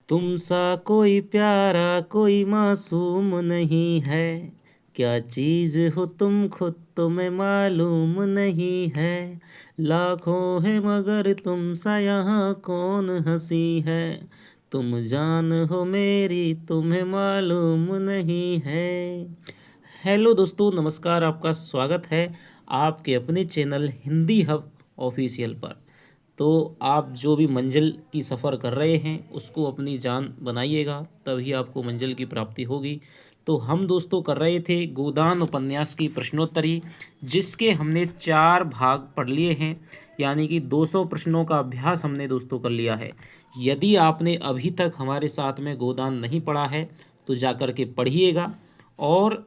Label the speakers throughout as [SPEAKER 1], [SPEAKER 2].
[SPEAKER 1] तुम सा कोई प्यारा कोई मासूम नहीं है, क्या चीज़ हो तुम खुद तुम्हें मालूम नहीं है। लाखों है मगर तुम सा यहाँ कौन हंसी है, तुम जान हो मेरी तुम्हें मालूम नहीं है। हेलो दोस्तों, नमस्कार। आपका स्वागत है आपके अपने चैनल हिंदी हब ऑफिशियल पर। तो आप जो भी मंजिल की सफ़र कर रहे हैं उसको अपनी जान बनाइएगा, तभी आपको मंजिल की प्राप्ति होगी। तो हम दोस्तों कर रहे थे गोदान उपन्यास की प्रश्नोत्तरी, जिसके हमने 4 भाग पढ़ लिए हैं, यानी कि 200 प्रश्नों का अभ्यास हमने दोस्तों कर लिया है। यदि आपने अभी तक हमारे साथ में गोदान नहीं पढ़ा है तो जाकर के पढ़िएगा, और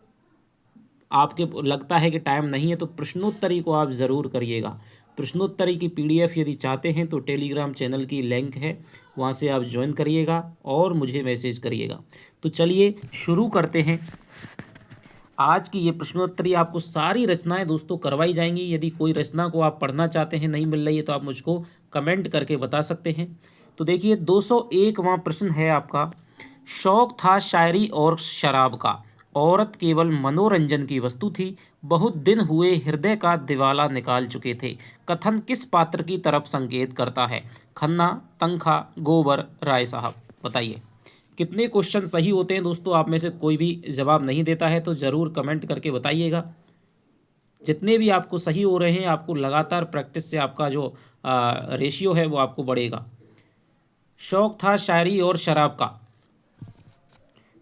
[SPEAKER 1] आपके लगता है कि टाइम नहीं है तो प्रश्नोत्तरी को आप ज़रूर करिएगा। प्रश्नोत्तरी की पीडीएफ यदि चाहते हैं तो टेलीग्राम चैनल की लिंक है, वहाँ से आप ज्वाइन करिएगा और मुझे मैसेज करिएगा। तो चलिए शुरू करते हैं। आज की ये प्रश्नोत्तरी आपको सारी रचनाएं दोस्तों करवाई जाएंगी। यदि कोई रचना को आप पढ़ना चाहते हैं, नहीं मिल रही है, तो आप मुझको कमेंट करके बता सकते हैं। तो देखिए 201वां प्रश्न है आपका। शौक था शायरी और शराब का, औरत केवल मनोरंजन की वस्तु थी, बहुत दिन हुए हृदय का दिवाला निकाल चुके थे। कथन किस पात्र की तरफ संकेत करता है? खन्ना, तंखा, गोबर, राय साहब। बताइए कितने क्वेश्चन सही होते हैं दोस्तों। आप में से कोई भी जवाब नहीं देता है तो ज़रूर कमेंट करके बताइएगा। जितने भी आपको सही हो रहे हैं, आपको लगातार प्रैक्टिस से आपका जो रेशियो है वो आपको बढ़ेगा। शौक था शायरी और शराब का,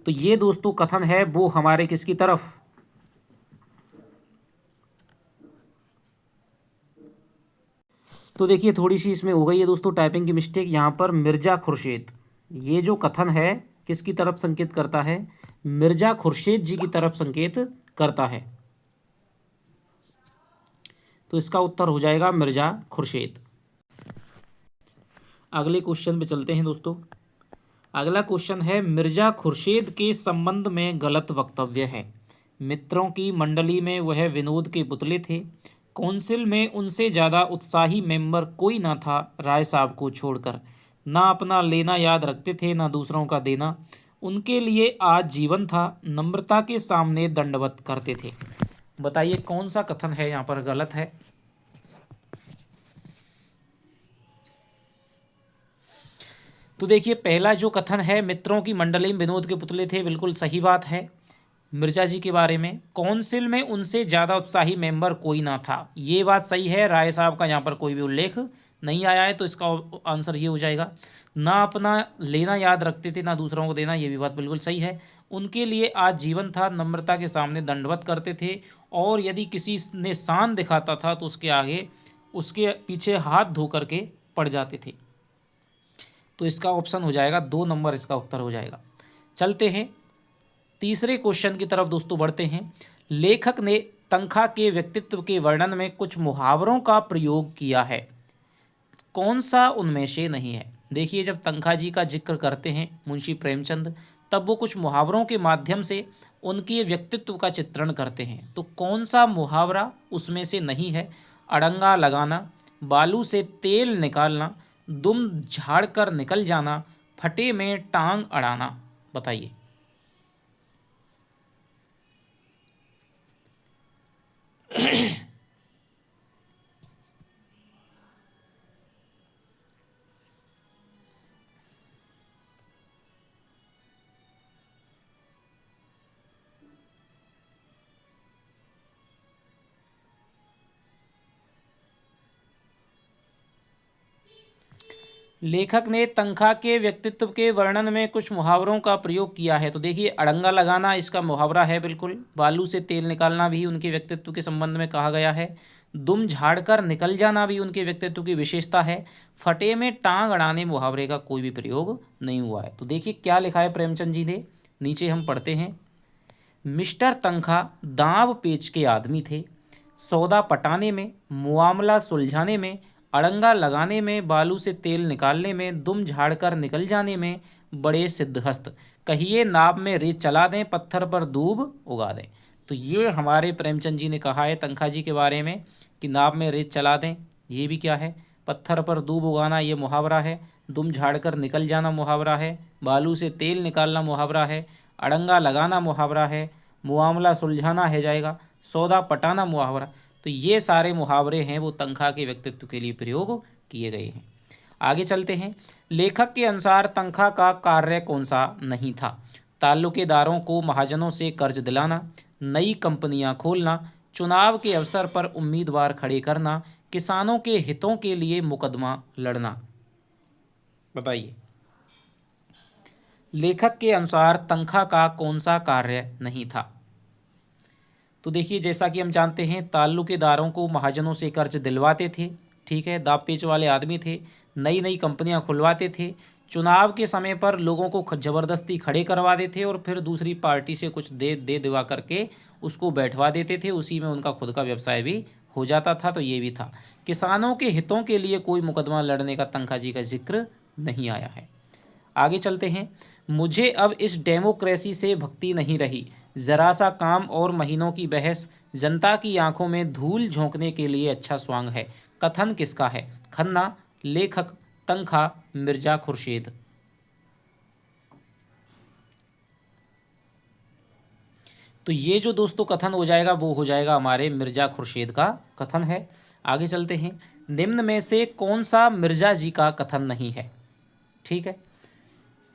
[SPEAKER 1] तो ये दोस्तों कथन है वो हमारे किसकी तरफ? तो देखिए थोड़ी सी इसमें हो गई है दोस्तों टाइपिंग की मिस्टेक। यहाँ पर मिर्जा खुर्शीद, ये जो कथन है किसकी तरफ संकेत करता है? मिर्जा खुर्शीद जी की तरफ संकेत करता है। तो इसका उत्तर हो जाएगा मिर्जा खुर्शीद। अगले क्वेश्चन पे चलते हैं दोस्तों। अगला क्वेश्चन है, मिर्जा खुर्शीद के संबंध में गलत वक्तव्य है। मित्रों की मंडली में वह विनोद के पुतले थे, काउंसिल में उनसे ज़्यादा उत्साही मेंबर कोई ना था राय साहब को छोड़कर। ना अपना लेना याद रखते थे ना दूसरों का देना, उनके लिए आज जीवन था, नम्रता के सामने दंडवत करते थे। बताइए कौन सा कथन है यहाँ पर गलत है? तो देखिए पहला जो कथन है, मित्रों की मंडली में विनोद के पुतले थे, बिल्कुल सही बात है मिर्जा जी के बारे में। काउंसिल में उनसे ज़्यादा उत्साही मेंबर कोई ना था, ये बात सही है। राय साहब का यहाँ पर कोई भी उल्लेख नहीं आया है, तो इसका आंसर ये हो जाएगा। ना अपना लेना याद रखते थे ना दूसरों को देना, ये भी बात बिल्कुल सही है। उनके लिए आज जीवन था, नम्रता के सामने दंडवत करते थे, और यदि किसी ने शान दिखाता था तो उसके आगे उसके पीछे हाथ धो करके पड़ जाते थे। तो इसका ऑप्शन हो जाएगा 2 नंबर, इसका उत्तर हो जाएगा। चलते हैं तीसरे क्वेश्चन की तरफ दोस्तों, बढ़ते हैं। लेखक ने तनखा के व्यक्तित्व के वर्णन में कुछ मुहावरों का प्रयोग किया है, कौन सा उनमें से नहीं है? देखिए जब तनखा जी का जिक्र करते हैं मुंशी प्रेमचंद, तब वो कुछ मुहावरों के माध्यम से उनके व्यक्तित्व का चित्रण करते हैं, तो कौन सा मुहावरा उसमें से नहीं है? अड़ंगा लगाना, बालू से तेल निकालना, दुम झाड़ कर निकल जाना, फटे में टांग अड़ाना। बताइए। लेखक ने तनखा के व्यक्तित्व के वर्णन में कुछ मुहावरों का प्रयोग किया है, तो देखिए अड़ंगा लगाना इसका मुहावरा है बिल्कुल। बालू से तेल निकालना भी उनके व्यक्तित्व के संबंध में कहा गया है। दुम झाड़कर निकल जाना भी उनके व्यक्तित्व की विशेषता है। फटे में टांग अड़ाने मुहावरे का कोई भी प्रयोग नहीं हुआ है। तो देखिए क्या लिखा है प्रेमचंद जी ने, नीचे हम पढ़ते हैं। मिस्टर तनखा दांव पेच के आदमी थे, सौदा पटाने में, मुआमला सुलझाने में, अड़ंगा लगाने में, बालू से तेल निकालने में, दुम झाड़कर निकल जाने में बड़े सिद्धहस्त। कहिए नाव में रेत चला दें, पत्थर पर दूब उगा दें। तो ये हमारे प्रेमचंद जी ने कहा है तनखा जी के बारे में कि नाव में रेत चला दें, ये भी क्या है? पत्थर पर दूब उगाना, ये मुहावरा है।
[SPEAKER 2] दुम झाड़कर निकल जाना मुहावरा है, बालू से तेल निकालना मुहावरा है, अड़ंगा लगाना मुहावरा है, मुआमला सुलझाना है जाएगा, सौदा पटाना मुहावरा। तो ये सारे मुहावरे हैं वो तनख्वाह के व्यक्तित्व के लिए प्रयोग किए गए हैं। आगे चलते हैं। लेखक के अनुसार तनख्वाह का कार्य कौन सा नहीं था? ताल्लुकेदारों को महाजनों से कर्ज दिलाना, नई कंपनियां खोलना, चुनाव के अवसर पर उम्मीदवार खड़े करना, किसानों के हितों के लिए मुकदमा लड़ना। बताइए, लेखक के अनुसार तनख्वाह का कौन सा कार्य नहीं था? तो देखिए, जैसा कि हम जानते हैं, ताल्लुकेदारों को महाजनों से कर्ज दिलवाते थे, ठीक है, दाव पेच वाले आदमी थे, नई नई कंपनियां खुलवाते थे, चुनाव के समय पर लोगों को ज़बरदस्ती खड़े करवा देते थे और फिर दूसरी पार्टी से कुछ दे दिवा करके उसको बैठवा देते थे, उसी में उनका खुद का व्यवसाय भी हो जाता था। तो ये भी था। किसानों के हितों के लिए कोई मुकदमा लड़ने का तनख्वाह जी का जिक्र नहीं आया है। आगे चलते हैं। मुझे अब इस डेमोक्रेसी से भक्ति नहीं रही, जरा सा काम और महीनों की बहस, जनता की आंखों में धूल झोंकने के लिए अच्छा स्वांग है। कथन किसका है? खन्ना, लेखक, तनख्वाह, मिर्जा खुर्शीद। तो ये जो दोस्तों कथन हो जाएगा वो हो जाएगा हमारे मिर्जा खुर्शीद का कथन है। आगे चलते हैं। निम्न में से कौन सा मिर्जा जी का कथन नहीं है? ठीक है।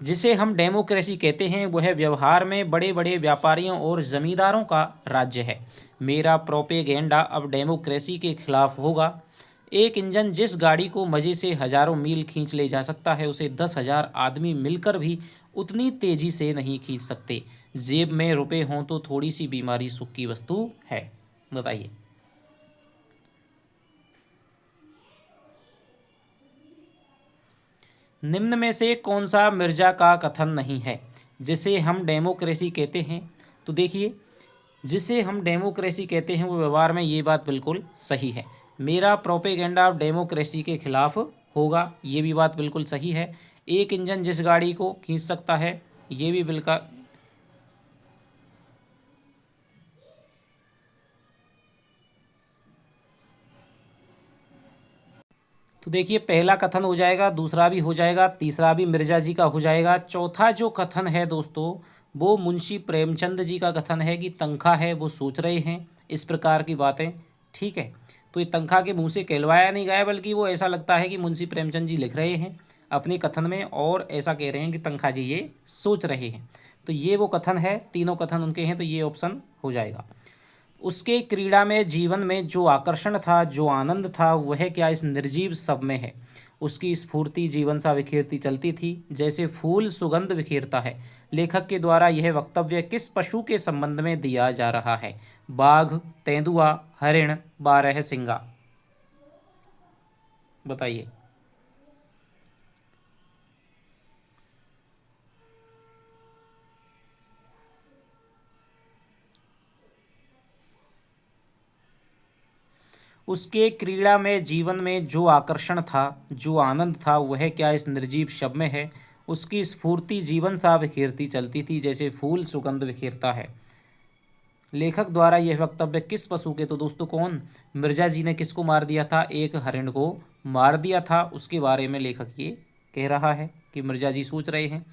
[SPEAKER 2] जिसे हम डेमोक्रेसी कहते हैं वह व्यवहार में बड़े बड़े व्यापारियों और जमींदारों का राज्य है। मेरा प्रोपेगेंडा अब डेमोक्रेसी के खिलाफ होगा। एक इंजन जिस गाड़ी को मज़े से हजारों मील खींच ले जा सकता है उसे 10,000 आदमी मिलकर भी उतनी तेजी से नहीं खींच सकते। जेब में रुपए हों तो थोड़ी सी बीमारी सुख की वस्तु है। बताइए, निम्न में से कौन सा मिर्जा का कथन नहीं है? जिसे हम डेमोक्रेसी कहते हैं। तो देखिए, जिसे हम डेमोक्रेसी कहते हैं वो व्यवहार में ये बात बिल्कुल सही है। मेरा प्रोपेगेंडा डेमोक्रेसी के खिलाफ होगा, ये भी बात बिल्कुल सही है। एक इंजन जिस गाड़ी को खींच सकता है, ये भी बिल्कुल। तो देखिए, पहला कथन हो जाएगा, दूसरा भी हो जाएगा, तीसरा भी मिर्जा जी का हो जाएगा। चौथा जो कथन है दोस्तों वो मुंशी प्रेमचंद जी का कथन है कि तनख्वाह है वो सोच रहे हैं इस प्रकार की बातें। ठीक है, तो ये तनख्वाह के मुंह से कहलवाया नहीं गया, बल्कि वो ऐसा लगता है कि मुंशी प्रेमचंद जी लिख रहे हैं अपने कथन में और ऐसा कह रहे हैं कि तनख्वाह जी ये सोच रहे हैं। तो ये वो कथन है, तीनों कथन उनके हैं, तो ये ऑप्शन हो जाएगा। उसके क्रीड़ा में जीवन में जो आकर्षण था, जो आनंद था, वह क्या इस निर्जीव सब में है। उसकी स्फूर्ति जीवन सा बिखेरती चलती थी जैसे फूल सुगंध बिखेरता है। लेखक के द्वारा यह वक्तव्य किस पशु के संबंध में दिया जा रहा है? बाघ, तेंदुआ, हरिण, बारहसिंगा। बताइए, उसके क्रीड़ा में जीवन में जो आकर्षण था, जो आनंद था, वह क्या इस निर्जीव शब में है। उसकी स्फूर्ति जीवन सा बिखेरती चलती थी जैसे फूल सुगंध बिखेरता है। लेखक द्वारा यह वक्तव्य किस पशु के? तो दोस्तों कौन? मिर्जा जी ने किसको मार दिया था? एक हरिण को मार दिया था। उसके बारे में लेखक ये कह रहा है कि मिर्जा जी सोच रहे हैं।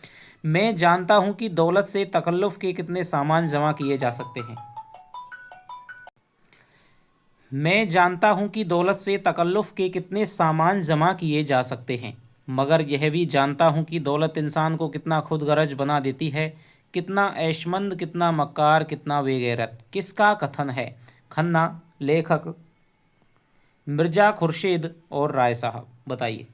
[SPEAKER 2] मैं जानता हूं कि दौलत से तकल्लुफ के कितने सामान जमा किए जा सकते हैं। मैं जानता हूं कि दौलत से तकल्लुफ के कितने सामान जमा किए जा सकते हैं, मगर यह भी जानता हूं कि दौलत इंसान को कितना खुदगर्ज बना देती है, कितना ऐशमंद, कितना मक्कार, कितना बेगैरत। किसका कथन है? खन्ना, लेखक, मिर्जा खुर्शीद और राय साहब। बताइए,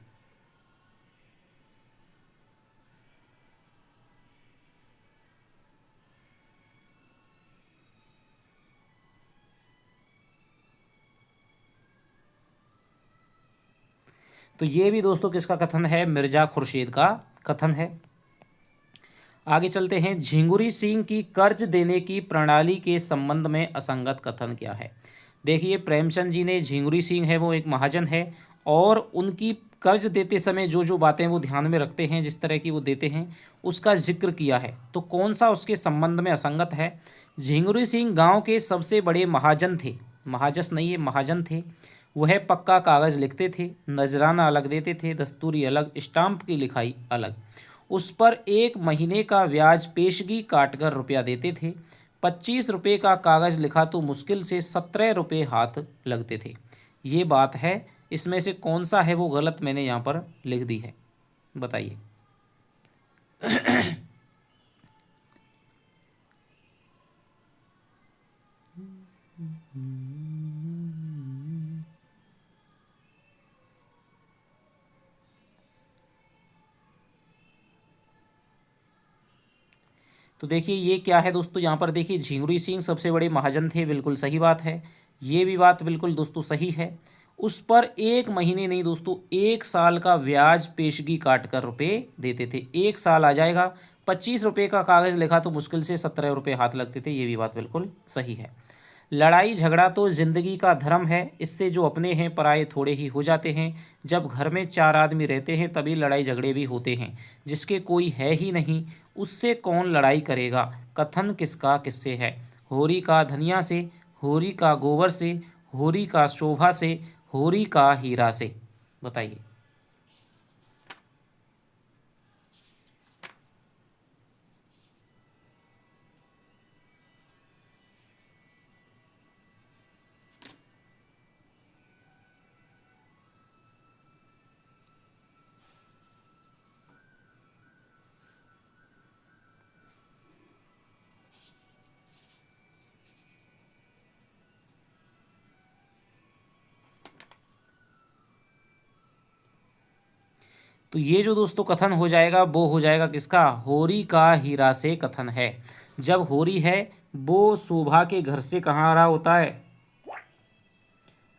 [SPEAKER 2] तो ये भी दोस्तों किसका कथन है? मिर्जा खुर्शीद का कथन है। आगे चलते हैं। झिंगुरी सिंह की कर्ज देने की प्रणाली के संबंध में असंगत कथन क्या है? देखिए, प्रेमचंद जी ने, झिंगुरी सिंह है वो एक महाजन है और उनकी कर्ज देते समय जो जो बातें वो ध्यान में रखते हैं, जिस तरह की वो देते हैं, उसका जिक्र किया है। तो कौन सा उसके संबंध में असंगत है? झिंगुरी सिंह गांव के सबसे बड़े महाजन थे, महाजस नहीं है, महाजन थे। वह पक्का कागज़ लिखते थे, नजराना अलग देते थे, दस्तूरी अलग, स्टाम्प की लिखाई अलग। उस पर 1 महीने का ब्याज पेशगी काटकर रुपया देते थे। 25 रुपये का कागज़ लिखा तो मुश्किल से 17 रुपये हाथ लगते थे। ये बात है, इसमें से कौन सा है वो गलत मैंने यहाँ पर लिख दी है, बताइए। तो देखिए ये क्या है दोस्तों, यहाँ पर देखिए झिंगुरी सिंह सबसे बड़े महाजन थे, बिल्कुल सही बात है। ये भी बात बिल्कुल दोस्तों सही है। उस पर 1 महीने नहीं दोस्तों, 1 साल का ब्याज पेशगी काट कर रुपये देते थे। 1 साल आ जाएगा, 25 रुपये का कागज़ लिखा तो मुश्किल से 17 रुपये हाथ लगते थे। ये भी बात बिल्कुल सही है। लड़ाई झगड़ा तो जिंदगी का धर्म है, इससे जो अपने हैं पराये थोड़े ही हो जाते हैं। जब घर में 4 आदमी रहते हैं तभी लड़ाई झगड़े भी होते हैं। जिसके कोई है ही नहीं उससे कौन लड़ाई करेगा। कथन किसका किससे है। होरी का धनिया से, होरी का गोबर से, होरी का शोभा से, होरी का हीरा से, बताइए। तो ये जो दोस्तों कथन हो जाएगा वो हो जाएगा किसका, होरी का हीरा से कथन है। जब होरी है वो शोभा के घर से कहाँ आ रहा होता है,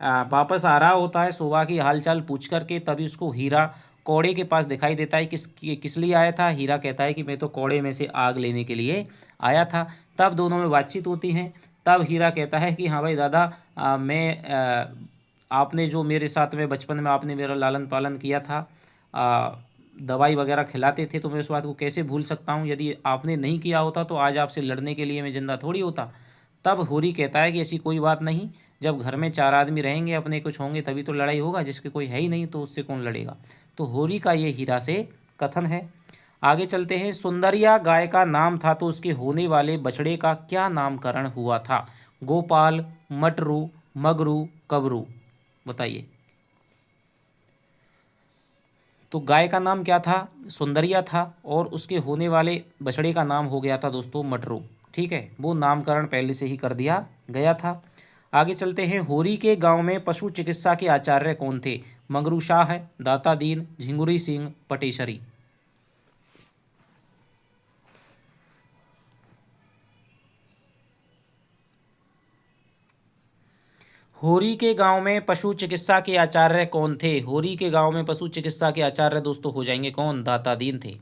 [SPEAKER 2] वापस आ रहा होता है शोभा की हालचाल पूछ करके, तभी उसको हीरा कौड़े के पास दिखाई देता है। किस लिए आया था। हीरा कहता है कि मैं तो कौड़े में से आग लेने के लिए आया था। तब दोनों में बातचीत होती है। तब हीरा कहता है कि हाँ भाई दादा, आपने जो मेरे साथ में बचपन में आपने मेरा लालन पालन किया था, दवाई वगैरह खिलाते थे, तो मैं उस बात को कैसे भूल सकता हूँ। यदि आपने नहीं किया होता तो आज आपसे लड़ने के लिए मैं जिंदा थोड़ी होता। तब होरी कहता है कि ऐसी कोई बात नहीं, जब घर में 4 आदमी रहेंगे अपने कुछ होंगे तभी तो लड़ाई होगा, जिसके कोई है ही नहीं तो उससे कौन लड़ेगा। तो होरी का ये हीरा से कथन है। आगे चलते हैं। सुंदरिया गाय का नाम था तो उसके होने वाले बछड़े का क्या नामकरण हुआ था। गोपाल, मटरू, मगरू, कबरू, बताइए। तो गाय का नाम क्या था, सुंदरिया था, और उसके होने वाले बछड़े का नाम हो गया था दोस्तों मटरू। ठीक है, वो नामकरण पहले से ही कर दिया गया था। आगे चलते हैं। होरी के गांव में पशु चिकित्सा के आचार्य कौन थे। मंगरू शाह, दाता दीन, झिंगुरी सिंह, पटेशरी। होरी के गांव में पशु चिकित्सा के आचार्य कौन थे। होरी के गांव में पशु चिकित्सा के आचार्य दोस्तों हो जाएंगे कौन, दाता दीन थे।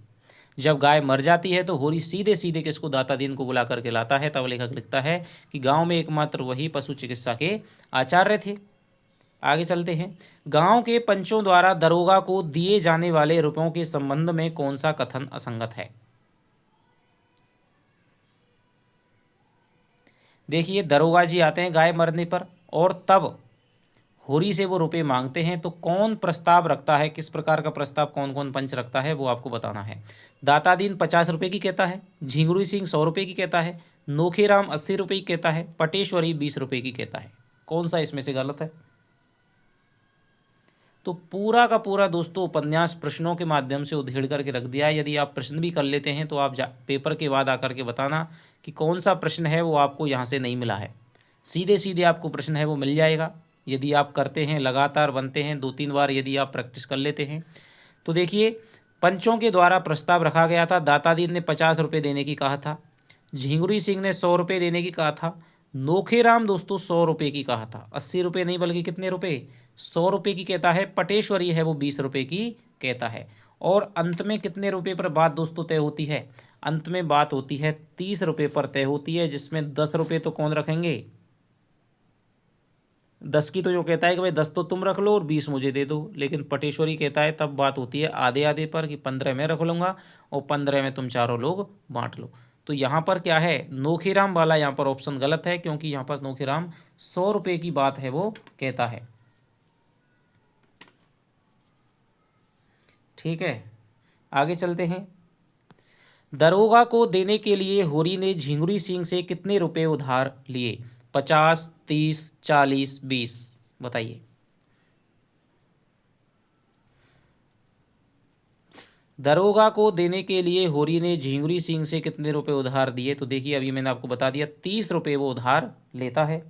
[SPEAKER 2] जब गाय मर जाती है तो होरी सीधे सीधे किसको, दाता दीन को बुला करके लाता है। तब लेखक लिखता है कि गांव में एकमात्र वही पशु चिकित्सा के आचार्य थे। आगे चलते हैं। गांव के पंचों द्वारा दरोगा को दिए जाने वाले रुपयों के संबंध में कौन सा कथन असंगत है। देखिए दरोगा जी आते हैं गाय मरने पर और तब होरी से वो रुपए मांगते हैं, तो कौन प्रस्ताव रखता है, किस प्रकार का प्रस्ताव कौन कौन पंच रखता है वो आपको बताना है। दातादीन 50 रुपये की कहता है, झिंगुरी सिंह 100 रुपये की कहता है, नोखेराम 80 रुपये की कहता है, पटेश्वरी 20 रुपये की कहता है। कौन सा इसमें से गलत है। तो पूरा का पूरा दोस्तों उपन्यास प्रश्नों के माध्यम से उधेड़ करके रख दिया है। यदि आप प्रश्न भी कर लेते हैं तो आप पेपर के बाद आकर के बताना कि कौन सा प्रश्न है वो आपको यहाँ से नहीं मिला है। सीधे सीधे आपको प्रश्न है वो मिल जाएगा यदि आप करते हैं, लगातार बनते हैं, 2-3 बार यदि आप प्रैक्टिस कर लेते हैं। तो देखिए पंचों के द्वारा प्रस्ताव रखा गया था। दातादीन ने 50 रुपये देने की कहा था, झिंगुरी सिंह ने 100 रुपये देने की कहा था, नोखेराम दोस्तों 100 रुपये की कहा था। 80 रुपये नहीं बल्कि कितने रुपये, 100 रुपये की कहता है। पटेश्वरी है वो 20 रुपये की कहता है। और अंत में कितने रुपये पर बात दोस्तों तय होती है, अंत में बात होती है 30 रुपये पर तय होती है, जिसमें 10 रुपये तो कौन रखेंगे, 10 की तो जो कहता है कि भाई 10 तो तुम रख लो और 20 मुझे दे दो। लेकिन पटेश्वरी कहता है तब बात होती है आधे आधे पर कि 15 मैं रख लूँगा और 15 में तुम चारों लोग बांट लो। तो यहाँ पर क्या है, नोखेराम वाला यहाँ पर ऑप्शन गलत है, क्योंकि यहाँ पर नोखेराम 100 रुपये की बात है वो कहता है। ठीक है, आगे चलते हैं। दरोगा को देने के लिए होरी ने झिंगुरी सिंह से कितने रुपए उधार लिए? 50, 30, 40, 20। बताइए। दरोगा को देने के लिए होरी ने झिंगुरी सिंह से कितने रुपए उधार दिए? तो देखिए, अभी मैंने आपको बता दिया, 30 रुपये वो उधार लेता है।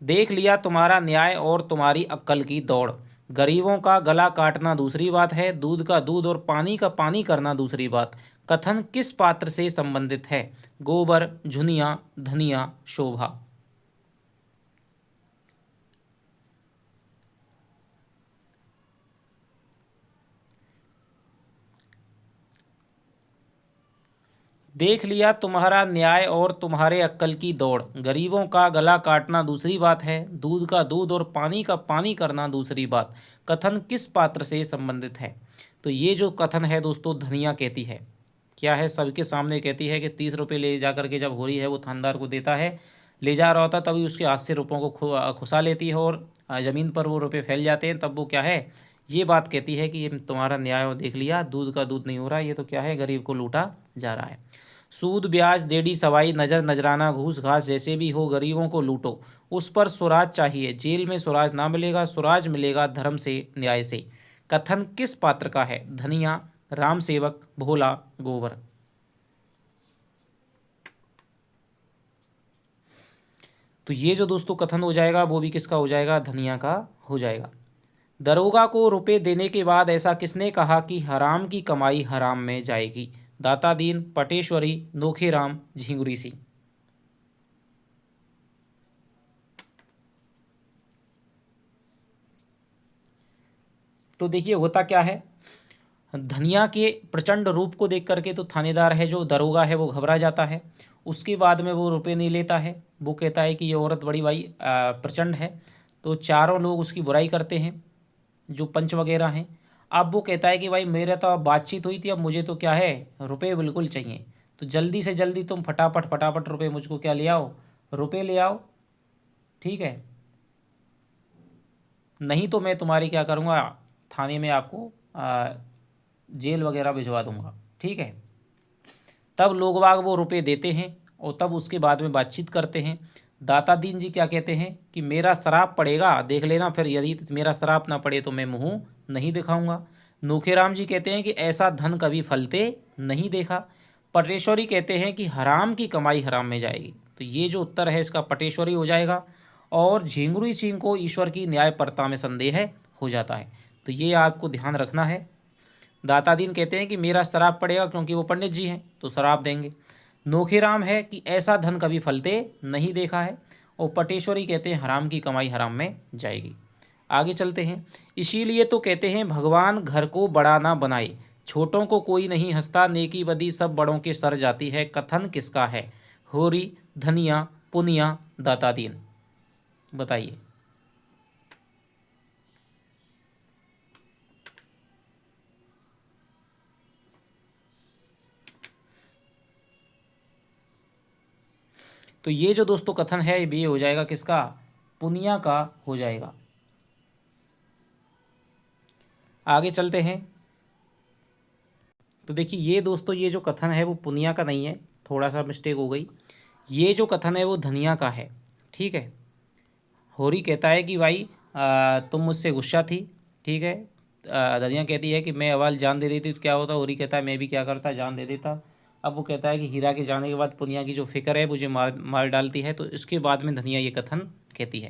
[SPEAKER 2] देख लिया तुम्हारा न्याय और तुम्हारी अक्कल की दौड़। गरीबों का गला काटना दूसरी बात है, दूध का दूध और पानी का पानी करना दूसरी बात। कथन किस पात्र से संबंधित है? गोबर, झुनिया, धनिया, शोभा। देख लिया तुम्हारा न्याय और तुम्हारे अक्कल की दौड़। गरीबों का गला काटना दूसरी बात है, दूध का दूध और पानी का पानी करना दूसरी बात। कथन किस पात्र से संबंधित है? तो ये जो कथन है दोस्तों, धनिया कहती है। क्या है? सबके सामने कहती है कि 30 रुपये ले जा करके जब हो रही है वो थानेदार को देता है, ले जा रहा होता तभी उसके हाथ से रुपयों को खुसा लेती है और ज़मीन पर वो रुपये फैल जाते हैं। तब वो क्या है, ये बात कहती है कि ये तुम्हारा न्याय और देख लिया, दूध का दूध नहीं हो रहा, ये तो क्या है, गरीब को लूटा जा रहा है। सूद, ब्याज, देड़ी, सवाई, नजर, नजराना, घूस घास जैसे भी हो, गरीबों को लूटो, उस पर सुराज चाहिए। जेल में सुराज ना मिलेगा, सुराज मिलेगा धर्म से, न्याय से। कथन किस पात्र का है? धनिया, राम सेवक, भोला, गोबर। तो ये जो दोस्तों कथन हो जाएगा वो भी किसका हो जाएगा? धनिया का हो जाएगा। दरोगा को रुपए देने के बाद ऐसा किसने कहा कि हराम की कमाई हराम में जाएगी? दाता दीन, पटेश्वरी, नोखेराम, झिंगुरी सिंह। तो देखिए होता क्या है, धनिया के प्रचंड रूप को देख करके तो थानेदार है जो दरोगा है वो घबरा जाता है। उसके बाद में वो रुपए नहीं लेता है, वो कहता है कि ये औरत बड़ी भाई प्रचंड है। तो चारों लोग उसकी बुराई करते हैं, जो पंच वगैरह हैं। अब वो कहता है कि भाई मेरा तो बातचीत हुई थी, अब मुझे तो क्या है, रुपए बिल्कुल चाहिए। तो जल्दी से जल्दी तुम फटाफट फटाफट रुपए मुझको क्या ले आओ, रुपए ले आओ, ठीक है, नहीं तो मैं तुम्हारी क्या करूँगा, थाने में आपको जेल वगैरह भिजवा दूंगा, ठीक है। तब लोग बाग वो रुपए देते हैं और तब उसके बाद में बातचीत करते हैं। दाता दीन जी क्या कहते हैं कि मेरा शराब पड़ेगा, देख लेना, फिर यदि मेरा शराब ना पड़े तो मैं मुँह नहीं दिखाऊंगा। नूखेराम जी कहते हैं कि ऐसा धन कभी फलते नहीं देखा। पटेश्वरी कहते हैं कि हराम की कमाई हराम में जाएगी। तो ये जो उत्तर है इसका पटेश्वरी हो जाएगा। और झिंगुरी सिंह को ईश्वर की न्यायपरता में संदेह हो जाता है। तो ये आपको ध्यान रखना है। दातादीन कहते हैं कि मेरा शराब पड़ेगा, क्योंकि वो पंडित जी हैं तो शराब देंगे। नोखेराम है कि ऐसा धन कभी फलते नहीं देखा है। और पटेश्वरी कहते हैं हराम की कमाई हराम में जाएगी। आगे चलते हैं। इसीलिए तो कहते हैं भगवान घर को बड़ा ना बनाए, छोटों को कोई नहीं हंसता, नेकी बदी सब बड़ों के सर जाती है। कथन किसका है? होरी, धनिया, पुनिया, दातादीन। बताइए। तो ये जो दोस्तों कथन है ये हो जाएगा किसका? पुनिया का हो जाएगा। आगे चलते हैं। तो देखिए ये दोस्तों, ये जो कथन है वो पुनिया का नहीं है, थोड़ा सा मिस्टेक हो गई। ये जो कथन है वो धनिया का है, ठीक है। होरी कहता है कि भाई तुम मुझसे गुस्सा थी, ठीक है। धनिया कहती है कि मैं अवाल जान दे देती तो क्या होता? होरी कहता है मैं भी क्या करता, जान दे देता। अब वो कहता है कि हीरा के जाने के बाद पुनिया की जो फिक्र है मुझे मार मार डालती है। तो इसके बाद में धनिया ये कथन कहती है।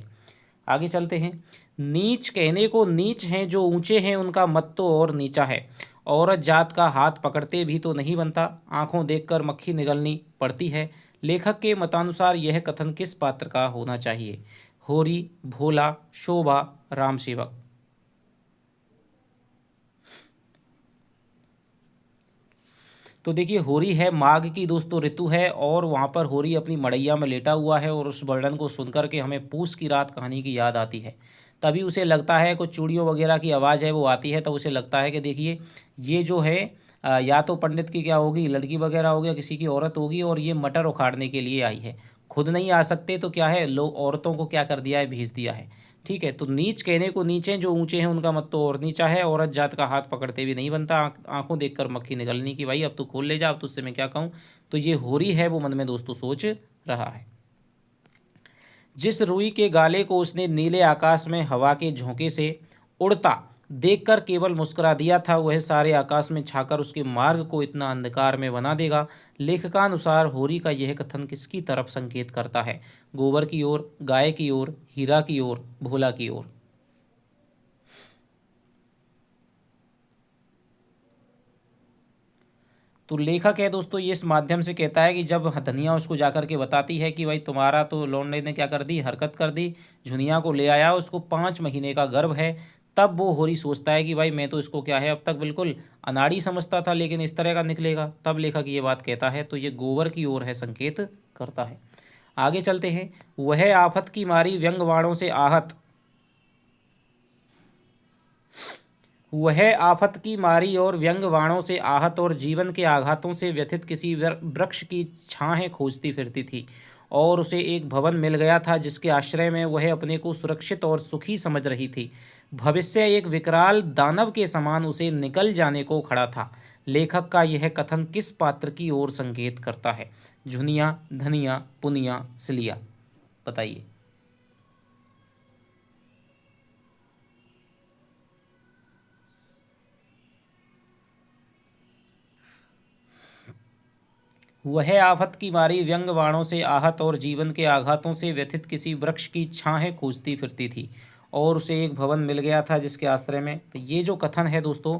[SPEAKER 2] आगे चलते हैं। नीच कहने को नीच हैं जो ऊंचे हैं, उनका मत तो और नीचा है। औरत जात का हाथ पकड़ते भी तो नहीं बनता, आंखों देखकर मक्खी निगलनी पड़ती है। लेखक के मतानुसार यह कथन किस पात्र का होना चाहिए? होरी, भोला, शोभा, राम सेवक। तो देखिए होरी है माघ की दोस्तों ऋतु है, और वहाँ पर होरी अपनी मड़ैया में लेटा हुआ है और उस वर्णन को सुनकर के हमें पूस की रात कहानी की याद आती है। तभी उसे लगता है कुछ चूड़ियों वगैरह की आवाज़ है वो आती है, तो उसे लगता है कि देखिए ये जो है या तो पंडित की क्या होगी, लड़की वगैरह होगी या किसी की औरत होगी, और ये मटर उखाड़ने के लिए आई है। खुद नहीं आ सकते तो क्या है, लोग औरतों को क्या कर दिया है, भेज दिया है। ठीक है। तो नीच कहने को नीचे, जो ऊंचे हैं उनका मत तो और नीचा है। औरत जात का हाथ पकड़ते भी नहीं बनता, आंखों देखकर मक्खी निकलनी कि भाई अब तो खोल ले जा, अब तुझसे मैं क्या कहूँ। तो ये होरी है वो मन में दोस्तों सोच रहा है। जिस रुई के गाले को उसने नीले आकाश में हवा के झोंके से उड़ता देखकर केवल मुस्कुरा दिया था, वह सारे आकाश में छाकर उसके मार्ग को इतना अंधकार में बना देगा। लेखकानुसार होरी का यह कथन किसकी तरफ संकेत करता है? गोबर की ओर, गाय की ओर, हीरा की ओर, भोला की ओर। तो लेखक है दोस्तों ये इस माध्यम से कहता है कि जब धनिया उसको जाकर के बताती है कि भाई तुम्हारा तो लौंडे ने क्या कर दी, हरकत कर दी, झुनिया को ले आया, उसको 5 महीने का गर्भ है, तब वो होरी सोचता है कि भाई मैं तो इसको क्या है अब तक बिल्कुल अनाड़ी समझता था, लेकिन इस तरह का निकलेगा। तब लेखक ये बात कहता है, तो ये गोबर की ओर है संकेत करता है। आगे चलते हैं। वह आफत की मारी व्यंग बाणों से आहत, वह आफत की मारी और व्यंग बाणों से आहत और जीवन के आघातों से व्यथित किसी वृक्ष की छाहें खोजती फिरती थी, और उसे एक भवन मिल गया था जिसके आश्रय में वह अपने को सुरक्षित और सुखी समझ रही थी। भविष्य एक विकराल दानव के समान उसे निकल जाने को खड़ा था। लेखक का यह कथन किस पात्र की ओर संकेत करता है? झुनिया, धनिया, पुनिया, सिलिया। बताइए। वह आफत की मारी व्यंग बाणों से आहत और जीवन के आघातों से व्यथित किसी वृक्ष की छाहें खोजती फिरती थी, और उसे एक भवन मिल गया था जिसके आश्रय में। तो ये जो कथन है दोस्तों,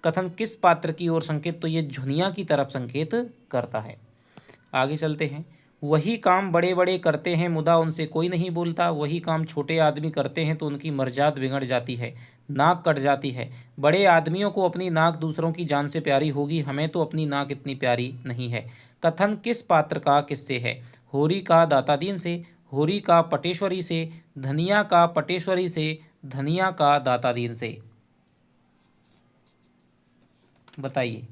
[SPEAKER 2] कथन किस पात्र की ओर संकेत, तो ये झुनिया की तरफ संकेत करता है। आगे चलते हैं। वही काम बड़े बड़े करते हैं मुदा उनसे कोई नहीं बोलता, वही काम छोटे आदमी करते हैं तो उनकी मर्जाद बिगड़ जाती है, नाक कट जाती है। बड़े आदमियों को अपनी नाक दूसरों की जान से प्यारी होगी, हमें तो अपनी नाक इतनी प्यारी नहीं है। कथन किस पात्र का किससे है? होरी का दातादीन से, होरी का पटेश्वरी से, धनिया का पटेश्वरी से, धनिया का दातादीन से। बताइए।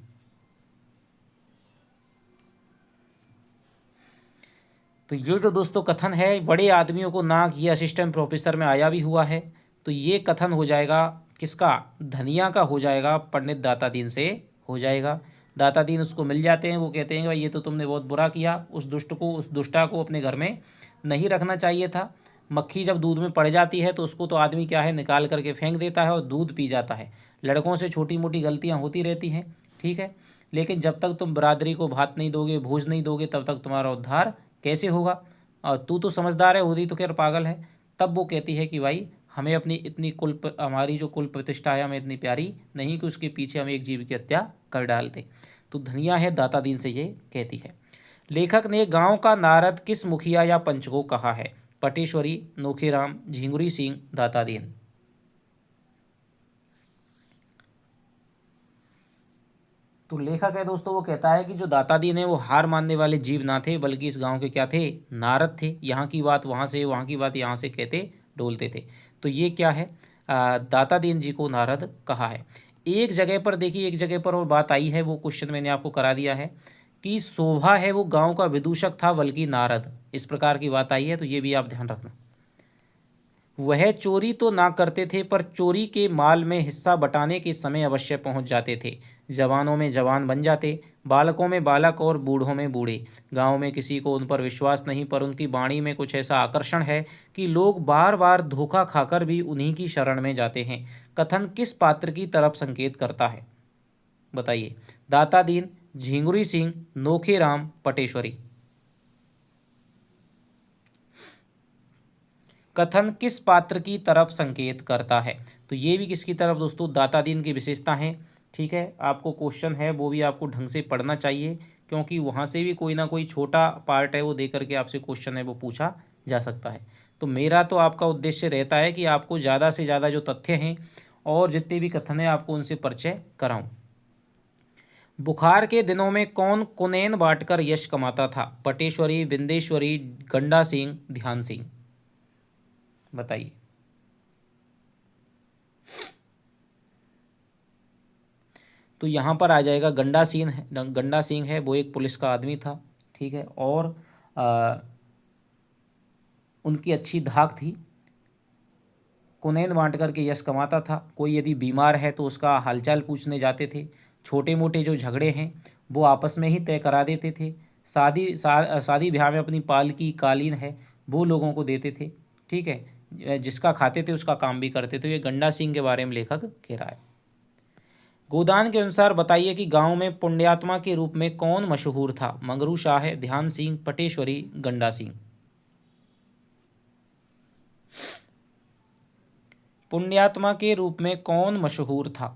[SPEAKER 2] तो ये जो दोस्तों कथन है, बड़े आदमियों को नाक, ये असिस्टेंट प्रोफेसर में आया भी हुआ है। तो ये कथन हो जाएगा किसका? धनिया का हो जाएगा, पंडित दातादीन से हो जाएगा। दातादीन उसको मिल जाते हैं, वो कहते हैं कि भाई ये तो तुमने बहुत बुरा किया, उस दुष्ट को, उस दुष्टा को अपने घर में नहीं रखना चाहिए था। मक्खी जब दूध में पड़ जाती है तो उसको तो आदमी क्या है, निकाल करके फेंक देता है और दूध पी जाता है। लड़कों से छोटी मोटी गलतियाँ होती रहती हैं, ठीक है, लेकिन जब तक तुम बरादरी को भात नहीं दोगे, भोज नहीं दोगे, तब तक तुम्हारा उद्धार कैसे होगा? और तू तो समझदार है, होदी तो खैर पागल है। तब वो कहती है कि भाई हमें अपनी इतनी हमारी जो कुल प्रतिष्ठा है हमें इतनी प्यारी नहीं कि उसके पीछे हम एक जीव की हत्या कर डालते। तो धनिया है दातादीन से ये कहती है। लेखक ने गांव का नारद किस मुखिया या पंच को कहा है? पटेश्वरी, नोखीराम, झिंगुरी सिंह, दातादीन। तो लेखक है दोस्तों वो कहता है कि जो दातादीन है वो हार मानने वाले जीव ना थे, बल्कि इस गांव के क्या थे? नारद थे। यहाँ की बात वहाँ से, वहाँ की बात यहाँ से कहते डोलते थे। तो ये क्या है? दातादीन जी को नारद कहा है। एक जगह पर देखिए, एक जगह पर और बात आई है, वो क्वेश्चन मैंने आपको करा दिया है कि शोभा है वो गांव का विदूषक था बल्कि नारद, इस प्रकार की बात आई है, तो ये भी आप ध्यान रखना। वह चोरी तो ना करते थे पर चोरी के माल में हिस्सा बटाने के समय अवश्य पहुंच जाते थे। जवानों में जवान बन जाते, बालकों में बालक और बूढ़ों में बूढ़े। गांव में किसी को उन पर विश्वास नहीं, पर उनकी वाणी में कुछ ऐसा आकर्षण है कि लोग बार बार धोखा खाकर भी उन्हीं की शरण में जाते हैं। कथन किस पात्र की तरफ संकेत करता है? बताइए। दातादीन, झिंगुरी सिंह, नोखेराम, पटेश्वरी। कथन किस पात्र की तरफ संकेत करता है? तो ये भी किसकी तरफ दोस्तों? दातादीन की विशेषता है, ठीक है। आपको क्वेश्चन है वो भी आपको ढंग से पढ़ना चाहिए, क्योंकि वहाँ से भी कोई ना कोई छोटा पार्ट है वो दे करके आपसे क्वेश्चन है वो पूछा जा सकता है। तो मेरा तो आपका उद्देश्य रहता है कि आपको ज़्यादा से ज़्यादा जो तथ्य हैं और जितने भी कथन हैं आपको उनसे परिचय कराऊं। बुखार के दिनों में कौन कुनैन बांटकर यश कमाता था? पटेश्वरी, बिंदेश्वरी, गंडा सिंह, ध्यान सिंह। बताइए। तो यहाँ पर आ जाएगा गंडा सिंह है, गंडा सिंह है वो एक पुलिस का आदमी था, ठीक है, और उनकी अच्छी धाक थी। कुनैन बांट करके यश कमाता था। कोई यदि बीमार है तो उसका हालचाल पूछने जाते थे। छोटे मोटे जो झगड़े हैं वो आपस में ही तय करा देते थे। शादी ब्याह में अपनी पालकी कालीन है वो लोगों को देते थे। ठीक है, जिसका खाते थे उसका काम भी करते थे। ये गंडा सिंह के बारे में लेखक कह रहा है। गोदान के अनुसार बताइए कि गांव में पुण्यात्मा के रूप में कौन मशहूर था? मंगरू शाह, ध्यान सिंह, पटेश्वरी, गंडा सिंह। पुण्यात्मा के रूप में कौन मशहूर था?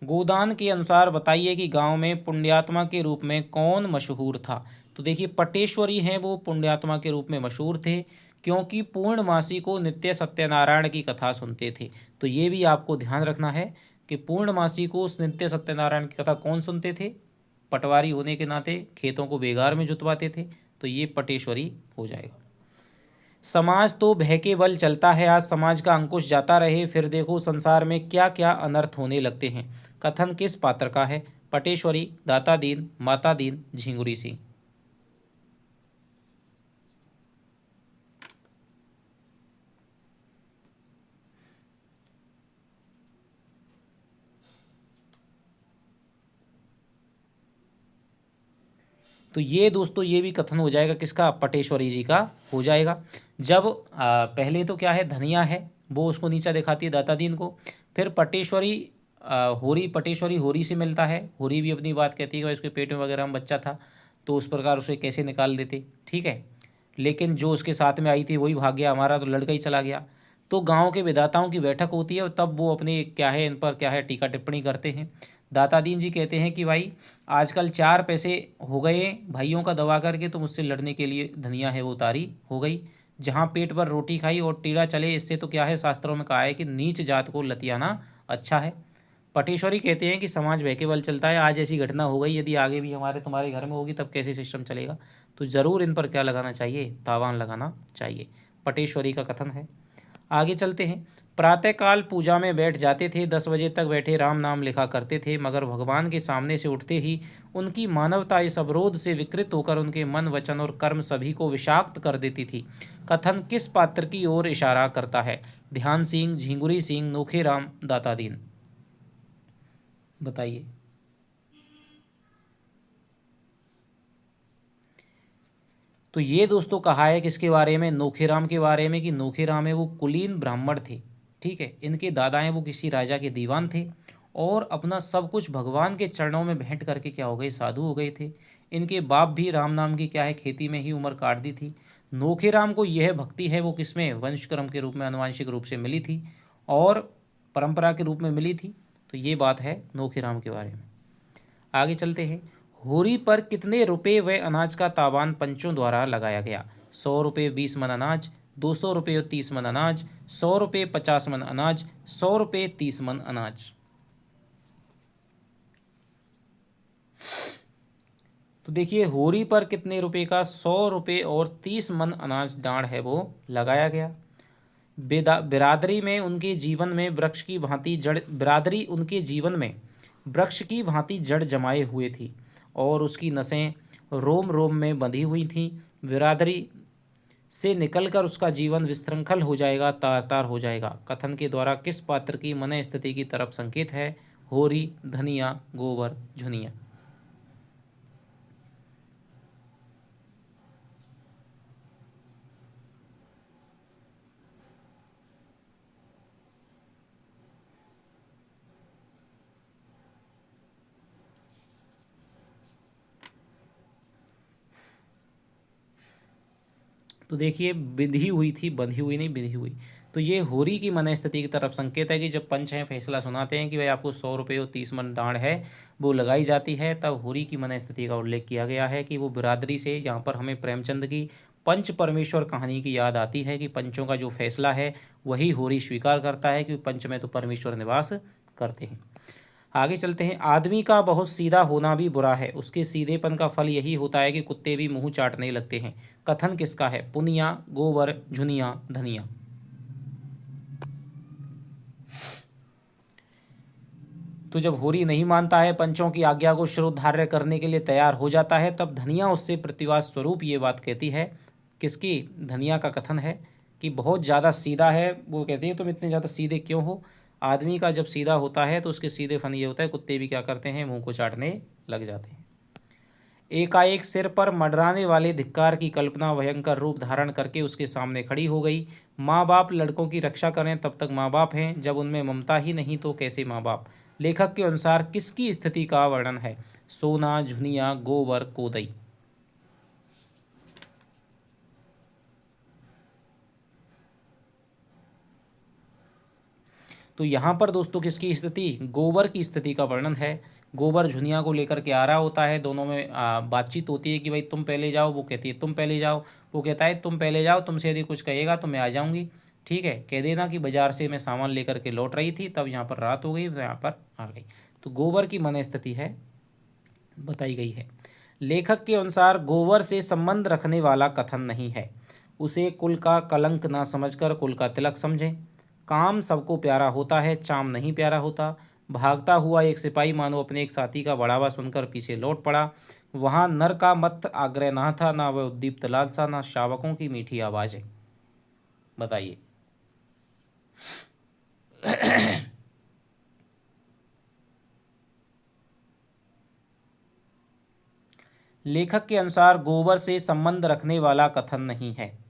[SPEAKER 2] गोदान के अनुसार बताइए कि गांव में पुण्यात्मा के रूप में कौन मशहूर था? तो देखिए पटेश्वरी हैं वो पुण्यात्मा के रूप में मशहूर थे, क्योंकि पूर्णमासी को नित्य सत्यनारायण की कथा सुनते थे। तो ये भी आपको ध्यान रखना है कि पूर्णमासी को नित्य सत्यनारायण की कथा कौन सुनते थे? पटवारी होने के नाते खेतों को बेगार में जुतवाते थे। तो ये पटेश्वरी हो जाएगा। समाज तो भय के बल चलता है, आज समाज का अंकुश जाता रहे, फिर देखो संसार में क्या क्या अनर्थ होने लगते हैं। कथन किस पात्र का है? पटेश्वरी, दाता दीन, माता दीन, झिंगुरी सिंह। तो ये दोस्तों ये भी कथन हो जाएगा किसका? पटेश्वरी जी का हो जाएगा। जब पहले तो क्या है, धनिया है वो उसको नीचा दिखाती है दाता दीन को। फिर पटेश्वरी होरी, पटेश्वरी होरी से मिलता है। होरी भी अपनी बात कहती है कि भाई उसके पेट में वगैरह में बच्चा था तो उस प्रकार उसे कैसे निकाल देते। ठीक है, लेकिन जो उसके साथ में आई थी वही भाग गया, हमारा तो लड़का ही चला गया। तो गांव के विधाताओं की बैठक होती है और तब वो अपने क्या है इन पर क्या है टीका टिप्पणी करते हैं। दाता दीन जी कहते हैं कि भाई आजकल 4 पैसे हो गए भाइयों का दबा करके तो मुझसे लड़ने के लिए धनिया है वो तारी हो गई। जहाँ पेट पर रोटी खाई और टीड़ा चले, इससे तो क्या है शास्त्रों में कहा है कि नीच जात को लतियाना अच्छा है। पटेश्वरी कहते हैं कि समाज भय के बल चलता है, आज ऐसी घटना हो गई, यदि आगे भी हमारे तुम्हारे घर में होगी तब कैसे सिस्टम चलेगा। तो ज़रूर इन पर क्या लगाना चाहिए? तावान लगाना चाहिए। पटेश्वरी का कथन है। आगे चलते हैं। प्रातःकाल पूजा में बैठ जाते थे, 10 बजे तक बैठे राम नाम लिखा करते थे, मगर भगवान के सामने से उठते ही उनकी मानवता इस अवरोध से विकृत होकर उनके मन, वचन और कर्म सभी को विषाक्त कर देती थी। कथन किस पात्र की ओर इशारा करता है? ध्यान सिंह, झिंगुरी सिंह, नोखेराम, दाता दीन। बताइए। तो ये दोस्तों कहा है किसके बारे में? नोखेराम के बारे में, कि नोखेराम है वो कुलीन ब्राह्मण थे। ठीक है, इनके दादा हैं वो किसी राजा के दीवान थे और अपना सब कुछ भगवान के चरणों में भेंट करके क्या हो गए? साधु हो गए थे। इनके बाप भी राम नाम की क्या है खेती में ही उम्र काट दी थी। नोखेराम को यह भक्ति है वो किसमें? वंशक्रम के रूप में, आनुवांशिक रूप से मिली थी और परंपरा के रूप में मिली थी। तो ये बात है नोखेराम के बारे में। आगे चलते हैं। होरी पर कितने रुपए व अनाज का तावान पंचों द्वारा लगाया गया? 100 रुपये 20 मन अनाज, 200 रुपये 30 मन अनाज, 100 रुपये 50 मन अनाज, 100 रुपये 30 मन अनाज। तो देखिए होरी पर कितने रुपए का? 100 रुपये और 30 मन अनाज डांड है वो लगाया गया। बिरादरी में उनके जीवन में वृक्ष की भांति जड़, बिरादरी उनके जीवन में वृक्ष की भांति जड़ जमाए हुए थी और उसकी नसें रोम रोम में बंधी हुई थीं। बिरादरी से निकलकर उसका जीवन विशृंखल हो जाएगा, तार तार हो जाएगा। कथन के द्वारा किस पात्र की मन स्थिति की तरफ संकेत है? होरी, धनिया, गोबर, झुनिया। तो देखिए बिंधी हुई थी, बंधी हुई नहीं, बिंधी हुई। तो ये होरी की मन स्थिति की तरफ संकेत है कि जब पंच हैं फैसला सुनाते हैं कि भाई आपको 100 रुपये और 30 मन दाढ़ है वो लगाई जाती है, तब होरी की मन स्थिति का उल्लेख किया गया है कि वो बिरादरी से, यहाँ पर हमें प्रेमचंद की पंच परमेश्वर कहानी की याद आती है कि पंचों का जो फैसला है वही होरी स्वीकार करता है कि पंच में तो परमेश्वर निवास करते हैं। आगे चलते हैं। आदमी का बहुत सीधा होना भी बुरा है, उसके सीधेपन का फल यही होता है कि कुत्ते भी मुंह चाटने लगते हैं। कथन किसका है? पुनिया, गोबर, झुनिया, धनिया। तो जब होरी नहीं मानता है, पंचों की आज्ञा को शिरोधार्य करने के लिए तैयार हो जाता है, तब धनिया उससे प्रतिवाद स्वरूप ये बात कहती है। किसकी? धनिया का कथन है कि बहुत ज़्यादा सीधा है, वो कहती है तुम इतने ज़्यादा सीधे क्यों हो। आदमी का जब सीधा होता है तो उसके सीधे फन ये होता है, कुत्ते भी क्या करते हैं, मुंह को चाटने लग जाते हैं। एकाएक सिर पर मंडराने वाले धिक्कार की कल्पना भयंकर रूप धारण करके उसके सामने खड़ी हो गई। माँ बाप लड़कों की रक्षा करें तब तक माँ बाप हैं, जब उनमें ममता ही नहीं तो कैसे माँ बाप। लेखक के अनुसार किसकी स्थिति का वर्णन है? सोना, झुनिया, गोबर, कोदई। तो यहाँ पर दोस्तों किसकी स्थिति? गोबर की स्थिति का वर्णन है। गोबर झुनिया को लेकर के आ रहा होता है, दोनों में बातचीत होती है कि भाई तुम पहले जाओ, वो कहती है तुम पहले जाओ, वो कहता है तुम पहले जाओ, तुमसे यदि कुछ कहेगा तो मैं आ जाऊंगी, ठीक है, कह देना कि बाजार से मैं सामान लेकर के लौट रही थी, तब यहाँ पर रात हो गई तो यहाँ पर आ गई। तो गोबर की मन स्थिति है बताई गई है। लेखक के अनुसार गोबर से संबंध रखने वाला कथन नहीं है, उसे कुल का कलंक ना समझकर कुल का तिलक समझें। काम सबको प्यारा होता है, चाम नहीं प्यारा होता। भागता हुआ एक सिपाही मानो अपने एक साथी का बढ़ावा सुनकर पीछे लौट पड़ा। वहां नर का मत आग्रह ना था, ना वह उद्दीप्त लालसा, ना शावकों की मीठी आवाज़ें। बताइए। लेखक के अनुसार गोबर से संबंध रखने वाला कथन नहीं है।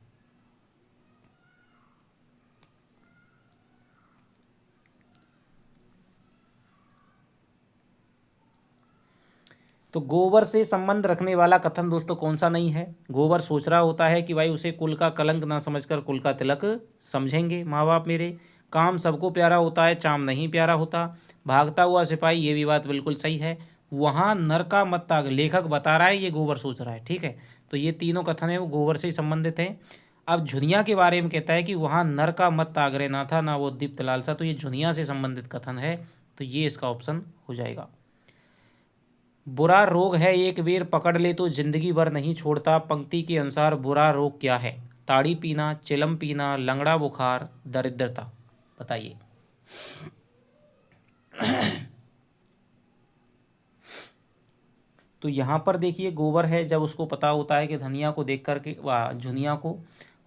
[SPEAKER 2] तो गोबर से संबंध रखने वाला कथन दोस्तों कौन सा नहीं है? गोबर सोच रहा होता है कि भाई उसे कुल का कलंक ना समझकर कुल का तिलक समझेंगे माँ बाप मेरे। काम सबको प्यारा होता है, चाम नहीं प्यारा होता। भागता हुआ सिपाही, ये भी बात बिल्कुल सही है। वहाँ नर का मत ताग, लेखक बता रहा है, ये गोबर सोच रहा है, ठीक है। तो ये तीनों कथन है वो गोबर से संबंधित हैं। अब झुनिया के बारे में कहता है कि वहाँ नर का मत आग्रह ना था, ना वो दीप्त लालसा, तो ये झुनिया से संबंधित कथन है, तो ये इसका ऑप्शन हो जाएगा। बुरा रोग है एक बेर पकड़ ले तो जिंदगी भर नहीं छोड़ता। पंक्ति के अनुसार बुरा रोग क्या है? ताड़ी पीना, चिलम पीना, लंगड़ा बुखार, दरिद्रता। बताइए। तो यहाँ पर देखिए गोबर है, जब उसको पता होता है कि धनिया को देख करके झुनिया को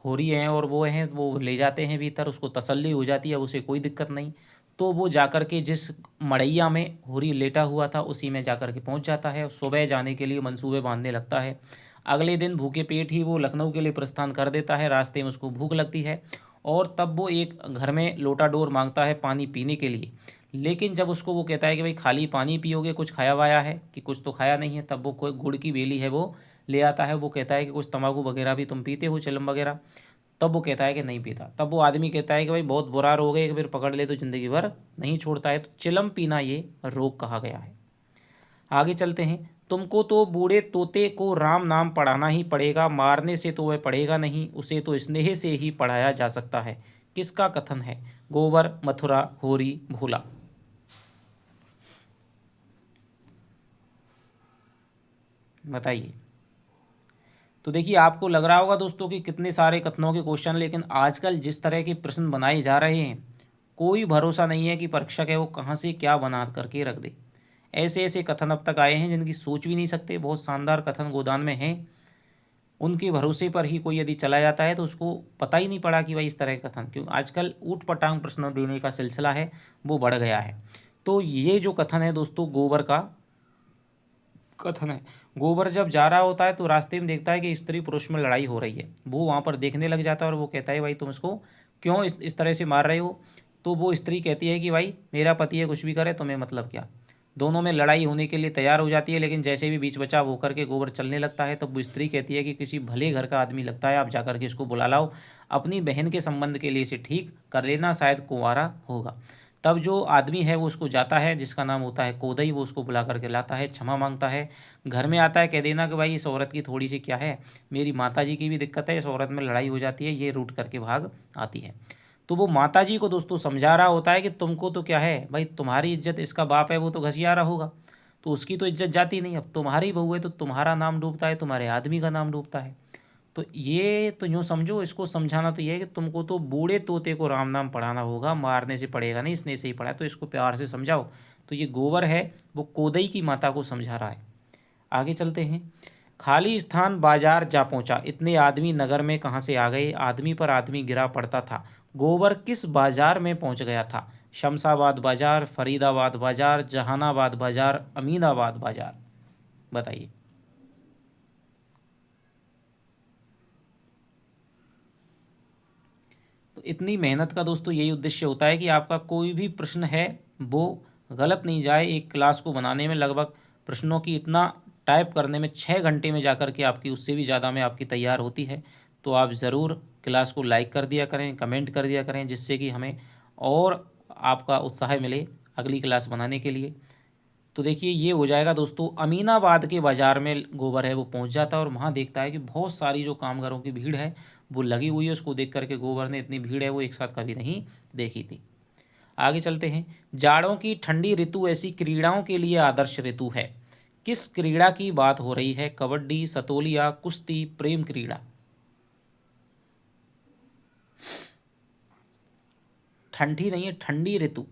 [SPEAKER 2] हो रही है और वो हैं वो ले जाते हैं भीतर, उसको तसल्ली हो जाती है, उसे कोई दिक्कत नहीं। तो वो जाकर के जिस मड़ैया में होरी लेटा हुआ था उसी में जाकर के पहुंच जाता है। सुबह जाने के लिए मंसूबे बांधने लगता है। अगले दिन भूखे पेट ही वो लखनऊ के लिए प्रस्थान कर देता है। रास्ते में उसको भूख लगती है और तब वो एक घर में लोटा डोर मांगता है पानी पीने के लिए। लेकिन जब उसको वो कहता है कि भाई खाली पानी पियोगे, कुछ खाया वाया है कि कुछ तो खाया नहीं है, तब वो कोई गुड़ की बेली है वो ले आता है। वो कहता है कि कुछ तंबाकू वगैरह भी तुम पीते हो, चिलम वगैरह? तब वो कहता है कि नहीं पीता। तब वो आदमी कहता है कि भाई बहुत बुरा रोग है, एक बार पकड़ ले तो ज़िंदगी भर नहीं छोड़ता है। तो चिलम पीना ये रोग कहा गया है। आगे चलते हैं। तुमको तो बूढ़े तोते को राम नाम पढ़ाना ही पड़ेगा, मारने से तो वह पढ़ेगा नहीं, उसे तो स्नेह से ही पढ़ाया जा सकता है। किसका कथन है? गोबर, मथुरा, होरी, भोला। बताइए। तो देखिए आपको लग रहा होगा दोस्तों कि कितने सारे कथनों के क्वेश्चन, लेकिन आजकल जिस तरह के प्रश्न बनाए जा रहे हैं कोई भरोसा नहीं है कि परीक्षक है वो कहाँ से क्या बना करके रख दे। ऐसे ऐसे कथन अब तक आए हैं जिनकी सोच भी नहीं सकते, बहुत शानदार कथन गोदान में हैं। उनके भरोसे पर ही कोई यदि चला जाता है तो उसको पता ही नहीं पड़ा कि भाई इस तरह का कथन, क्यों आजकल ऊट पटांग प्रश्न देने का सिलसिला है वो बढ़ गया है। तो ये जो कथन है दोस्तों गोबर का कथन है। गोबर जब जा रहा होता है तो रास्ते में देखता है कि स्त्री पुरुष में लड़ाई हो रही है। वो वहाँ पर देखने लग जाता है और वो कहता है भाई तुम इसको क्यों इस तरह से मार रहे हो? तो वो स्त्री कहती है कि भाई मेरा पति है, कुछ भी करे तुम्हें मतलब क्या। दोनों में लड़ाई होने के लिए तैयार हो जाती है, लेकिन जैसे भी बीच बचाव होकर के गोबर चलने लगता है तब वो स्त्री कहती है कि किसी भले घर का आदमी लगता है, आप जाकर के इसको बुला लाओ, अपनी बहन के संबंध के लिए इसे ठीक कर लेना, शायद कुंवारा होगा। तब जो आदमी है वो उसको जाता है, जिसका नाम होता है कोदई, वो उसको बुला करके लाता है, क्षमा मांगता है, घर में आता है, कह देना कि भाई इस औरत की थोड़ी सी क्या है, मेरी माता जी की भी दिक्कत है, इस औरत में लड़ाई हो जाती है, ये रूठ करके भाग आती है। तो वो माता जी को दोस्तों समझा रहा होता है कि तुमको तो क्या है भाई, तुम्हारी इज्जत, इसका बाप है वो तो घसियारा होगा, तो उसकी तो इज्जत जाती नहीं, अब तुम्हारी बहू है तो तुम्हारा नाम डूबता है, तुम्हारे आदमी का नाम डूबता है। तो ये तो यूँ समझो, इसको समझाना तो ये है कि तुमको तो बूढ़े तोते को राम नाम पढ़ाना होगा, मारने से पड़ेगा नहीं, स्नेह से ही पढ़ा, तो इसको प्यार से समझाओ। तो ये गोबर है वो कोदई की माता को समझा रहा है। आगे चलते हैं। खाली स्थान बाजार जा पहुंचा, इतने आदमी नगर में कहाँ से आ गए, आदमी पर आदमी गिरा पड़ता था। गोबर किस बाजार में पहुंच गया था, शमशाबाद बाजार, फरीदाबाद बाजार, जहानाबाद बाजार, अमीनाबाद बाजार। बताइए। तो इतनी मेहनत का दोस्तों यही उद्देश्य होता है कि आपका कोई भी प्रश्न है वो गलत नहीं जाए। एक क्लास को बनाने में लगभग प्रश्नों की इतना टाइप करने में 6 घंटे में जाकर के आपकी उससे भी ज़्यादा में आपकी तैयार होती है। तो आप ज़रूर क्लास को लाइक कर दिया करें, कमेंट कर दिया करें, जिससे कि हमें और आपका उत्साह मिले अगली क्लास बनाने के लिए। तो देखिए ये हो जाएगा दोस्तों, अमीनाबाद के बाज़ार में गोबर है वो पहुंच जाता है और वहाँ देखता है कि बहुत सारी जो कामगारों की भीड़ है वो लगी हुई है। उसको देख करके गोबर ने इतनी भीड़ है वो एक साथ कभी नहीं देखी थी। आगे चलते हैं। जाड़ों की ठंडी ऋतु ऐसी क्रीड़ाओं के लिए आदर्श ऋतु है। किस क्रीड़ा की बात हो रही है, कबड्डी, सतोलिया, कुश्ती, प्रेम क्रीड़ा। ठंडी नहीं है, ठंडी ऋतु।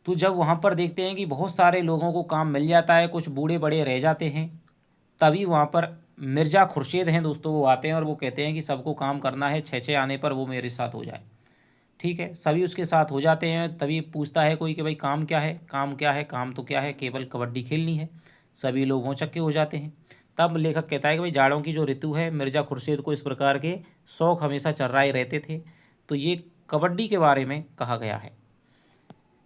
[SPEAKER 2] तो जब वहाँ पर देखते हैं कि बहुत सारे लोगों को काम मिल जाता है, कुछ बूढ़े बड़े रह जाते हैं, तभी वहाँ पर मिर्ज़ा खुर्शीद हैं दोस्तों, वो आते हैं और वो कहते हैं कि सबको काम करना है, 6 आने पर वो मेरे साथ हो जाए। ठीक है, सभी उसके साथ हो जाते हैं। तभी पूछता है कोई कि भाई काम क्या है, काम क्या है, काम तो क्या है, केवल कबड्डी खेलनी है। सभी लोग हों चक्के हो जाते हैं। तब लेखक कहता है कि भाई जाड़ों की जो ऋतु है, मिर्ज़ा खुर्शीद को इस प्रकार के शौक़ हमेशा चर्राए रहते थे। तो ये कबड्डी के बारे में कहा गया है।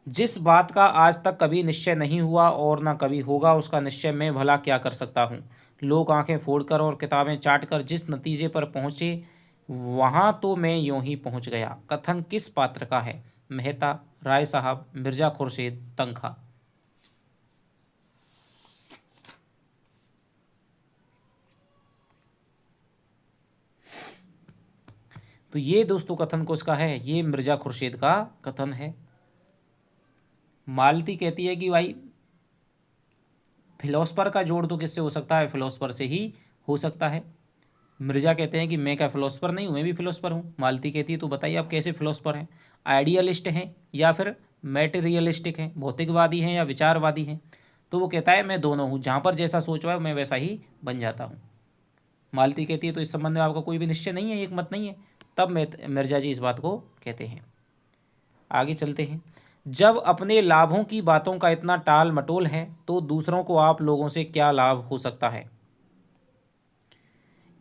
[SPEAKER 2] जिस बात का आज तक कभी निश्चय नहीं हुआ और ना कभी होगा, उसका निश्चय मैं भला क्या कर सकता हूँ। लोग आंखें फोड़कर और किताबें चाटकर जिस नतीजे पर पहुँचे, वहाँ तो मैं यूं ही पहुँच गया। कथन किस पात्र का है, मेहता, राय साहब, मिर्ज़ा खुर्शीद, तनखा। तो ये दोस्तों कथन किसका है, ये मिर्ज़ा खुर्शीद का कथन है। मालती कहती है कि भाई फिलोसफर का जोड़ तो किससे हो सकता है, फिलोसफर से ही हो सकता है। मिर्ज़ा कहते हैं कि मैं क्या फिलोसफर नहीं हूँ, मैं भी फिलोसफर हूँ। मालती कहती है तो बताइए आप कैसे फिलोसफर हैं, आइडियलिस्ट हैं या फिर मैटेरियलिस्टिक हैं, भौतिकवादी हैं या विचारवादी हैं। तो वो कहता है मैं दोनों हूँ, जहाँ पर जैसा सोच रहा है मैं वैसा ही बन जाता हूँ। मालती कहती है तो इस संबंध में आपका कोई भी निश्चय नहीं है, एक मत नहीं है। तब मिर्ज़ा जी इस बात को कहते हैं। आगे चलते हैं। जब अपने लाभों की बातों का इतना टाल मटोल है तो दूसरों को आप लोगों से क्या लाभ हो सकता है।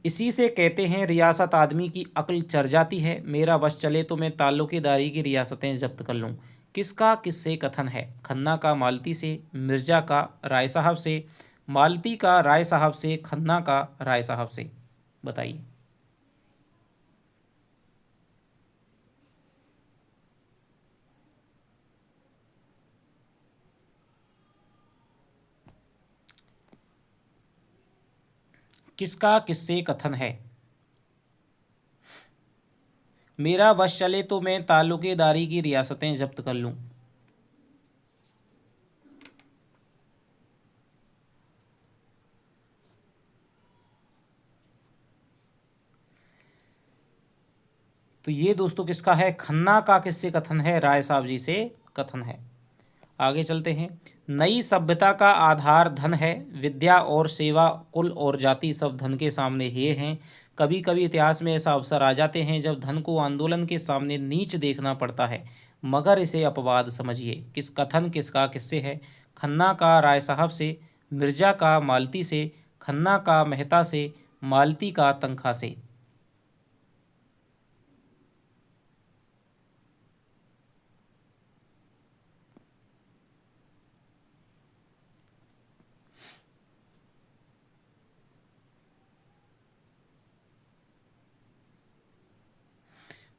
[SPEAKER 2] इसी से कहते हैं रियासत आदमी की अक्ल चर जाती है। मेरा बस चले तो मैं ताल्लुकेदारी की रियासतें जब्त कर लूँ। किसका किससे कथन है, खन्ना का मालती से, मिर्ज़ा का राय साहब से, मालती का राय साहब से, खन्ना का राय साहब से। बताइए। किसका किससे कथन है। मेरा बस चले तो मैं ताल्लुकेदारी की रियासतें जब्त कर लूँ। तो ये दोस्तों किसका है, खन्ना का किससे कथन है, राय साहब जी से कथन है। आगे चलते हैं। नई सभ्यता का आधार धन है, विद्या और सेवा, कुल और जाति सब धन के सामने हे हैं। कभी कभी इतिहास में ऐसा अवसर आ जाते हैं जब धन को आंदोलन के सामने नीच देखना पड़ता है, मगर इसे अपवाद समझिए। किस कथन किसका किससे है, खन्ना का राय साहब से, मिर्ज़ा का मालती से, खन्ना का मेहता से, मालती का तनखा से।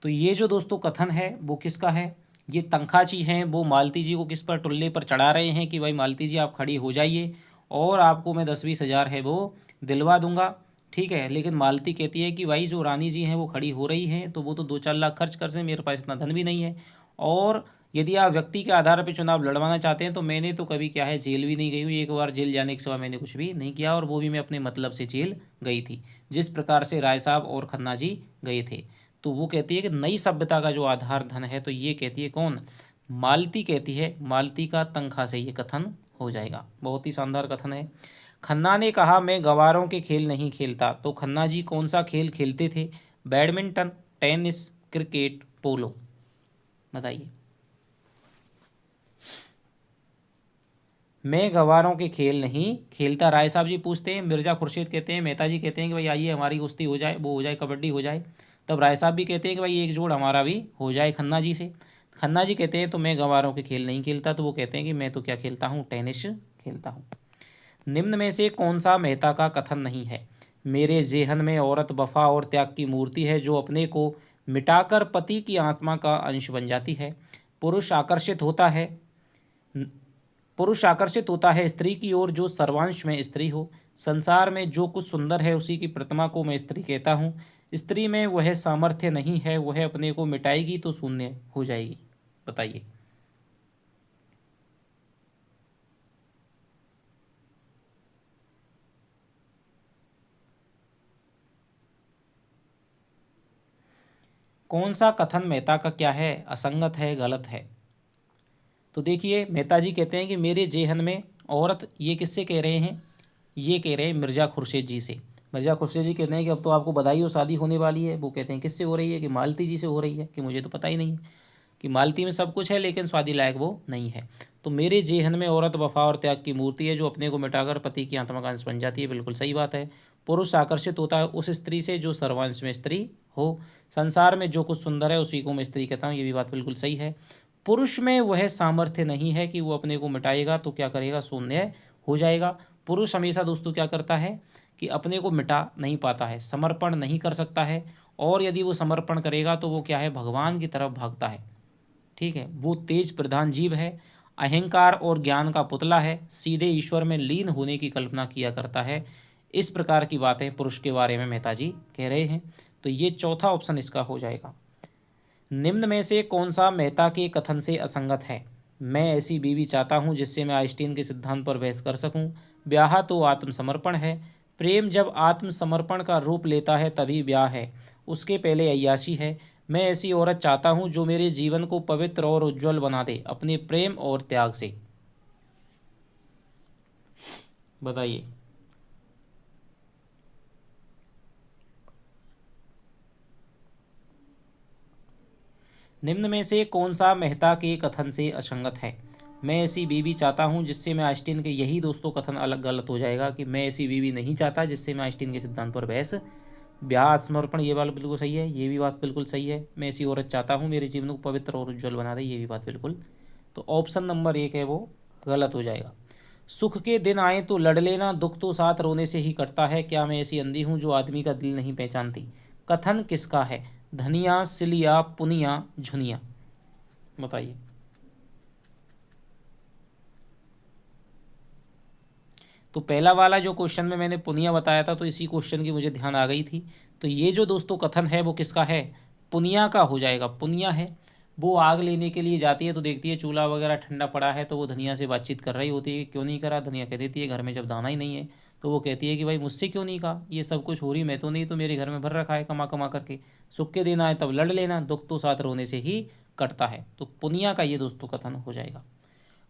[SPEAKER 2] तो ये जो दोस्तों कथन है वो किसका है, ये तनखा जी हैं, वो मालती जी को किस पर टुल्ले पर चढ़ा रहे हैं कि भाई मालती जी आप खड़ी हो जाइए और आपको मैं 10-20 हज़ार है वो दिलवा दूंगा। ठीक है, लेकिन मालती कहती है कि भाई जो रानी जी हैं वो खड़ी हो रही हैं तो वो तो 2-4 लाख खर्च कर दें, मेरे पास इतना धन भी नहीं है। और यदि आप व्यक्ति के आधार पर चुनाव लड़वाना चाहते हैं तो मैंने तो कभी क्या है जेल भी नहीं गई हुई, एक बार जेल जाने के सिवा मैंने कुछ भी नहीं किया, और वो भी मैं अपने मतलब से जेल गई थी, जिस प्रकार से राय साहब और खन्ना जी गए थे। तो वो कहती है कि नई सभ्यता का जो आधार धन है, तो ये कहती है कौन, मालती कहती है, मालती का तनखा से ये कथन हो जाएगा। बहुत ही शानदार कथन है। खन्ना ने कहा मैं गवारों के खेल नहीं खेलता, तो खन्ना जी कौन सा खेल खेलते थे? बैडमिंटन, टेनिस, क्रिकेट, पोलो। बताइए। मैं गवारों के खेल नहीं खेलता, राय साहब जी पूछते हैं। मिर्जा खुर्शीद कहते हैं, मेहता जी कहते हैं कि भाई आइए हमारी कुश्ती हो जाए, वो हो जाए, कबड्डी हो जाए। तब राय साहब भी कहते हैं कि भाई एक जोड़ हमारा भी हो जाए खन्ना जी से। खन्ना जी कहते हैं तो मैं गवारों के खेल नहीं खेलता, तो वो कहते हैं कि मैं तो क्या खेलता हूँ, टेनिस खेलता हूँ। निम्न में से कौन सा मेहता का कथन नहीं है? मेरे जेहन में औरत वफा और त्याग की मूर्ति है, जो अपने को मिटाकर पति की आत्मा का अंश बन जाती है। पुरुष आकर्षित होता है पुरुष आकर्षित होता है स्त्री की ओर जो सर्वांश में स्त्री हो। संसार में जो कुछ सुंदर है उसी की प्रतिमा को मैं स्त्री कहता हूँ। स्त्री में वह सामर्थ्य नहीं है, वह अपने को मिटाएगी तो शून्य हो जाएगी। बताइए। कौन सा कथन मेहता का क्या है, असंगत है, गलत है? तो देखिए, मेहता जी कहते हैं कि मेरे जेहन में औरत, ये किससे कह रहे हैं? ये कह रहे हैं मिर्ज़ा खुर्शीद जी से। मिर्ज़ा खुर्शीद जी कहते हैं कि अब तो आपको बधाई हो, शादी होने वाली है। वो कहते हैं किससे हो रही है? कि मालती जी से हो रही है। कि मुझे तो पता ही नहीं है कि मालती में सब कुछ है लेकिन शादी लायक वो नहीं है। तो मेरे जेहन में औरत वफा और त्याग की मूर्ति है, जो अपने को मिटाकर पति की आत्मा का अंश बन जाती है। बिल्कुल सही बात है। पुरुष आकर्षित होता है उस स्त्री से जो सर्वांश में स्त्री हो। संसार में जो कुछ सुंदर है उसी को मैं स्त्री कहता हूँ। ये भी बात बिल्कुल सही है। पुरुष में वह सामर्थ्य नहीं है कि वो अपने को मिटाएगा तो क्या करेगा, शून्य हो जाएगा। पुरुष हमेशा दोस्तों क्या करता है कि अपने को मिटा नहीं पाता है, समर्पण नहीं कर सकता है। और यदि वो समर्पण करेगा तो वो क्या है, भगवान की तरफ भागता है। ठीक है, वो तेज प्रधान जीव है, अहंकार और ज्ञान का पुतला है, सीधे ईश्वर में लीन होने की कल्पना किया करता है। इस प्रकार की बातें पुरुष के बारे में मेहता जी कह रहे हैं। तो ये चौथा ऑप्शन इसका हो जाएगा। निम्न में से कौन सा मेहता के कथन से असंगत है? मैं ऐसी बीवी चाहता हूँ जिससे मैं आइंस्टीन के सिद्धांत पर बहस कर सकूं। ब्याह तो आत्मसमर्पण है। प्रेम जब आत्मसमर्पण का रूप लेता है तभी ब्याह है, उसके पहले अय्याशी है। मैं ऐसी औरत चाहता हूँ जो मेरे जीवन को पवित्र और उज्ज्वल बना दे अपने प्रेम और त्याग से। बताइए। निम्न में से कौन सा मेहता के कथन से असंगत है? मैं ऐसी बीवी चाहता हूँ जिससे मैं आइंस्टीन के, यही दोस्तों कथन अलग गलत हो जाएगा कि मैं ऐसी बीवी नहीं चाहता जिससे मैं आइंस्टीन के सिद्धांत पर बहस। ब्याह आत्मसमर्पण, ये बात बिल्कुल सही है, ये भी बात बिल्कुल सही है। मैं ऐसी औरत चाहता हूँ मेरे जीवन को पवित्र और उज्ज्वल बना दे, ये भी बात बिल्कुल। तो ऑप्शन नंबर 1 है वो गलत हो जाएगा। सुख के दिन आए तो लड़ लेना, दुख तो साथ रोने से ही कटता है। क्या मैं ऐसी अंधी हूँ जो आदमी का दिल नहीं पहचानती? कथन किसका है? धनिया, सिलिया, पुनिया, झुनिया। बताइए। तो पहला वाला जो क्वेश्चन में मैंने पुनिया बताया था, तो इसी क्वेश्चन की मुझे ध्यान आ गई थी। तो ये जो दोस्तों कथन है वो किसका है? पुनिया का हो जाएगा। पुनिया है, वो आग लेने के लिए जाती है तो देखती है चूल्हा वगैरह ठंडा पड़ा है, तो वो धनिया से बातचीत कर रही होती है कि क्यों नहीं करा। धनिया कह देती है घर में जब दाना ही नहीं है। तो वो कहती है कि भाई मुझसे क्यों नहीं कहा, ये सब कुछ हो रही मैं तो नहीं, तो मेरे घर में भर रखा है कमा कमा करके। सुख के दिन आए तब लड़ लेना, दुख तो साथ रोने से ही कटता है। तो पुनिया का ये दोस्तों कथन हो जाएगा।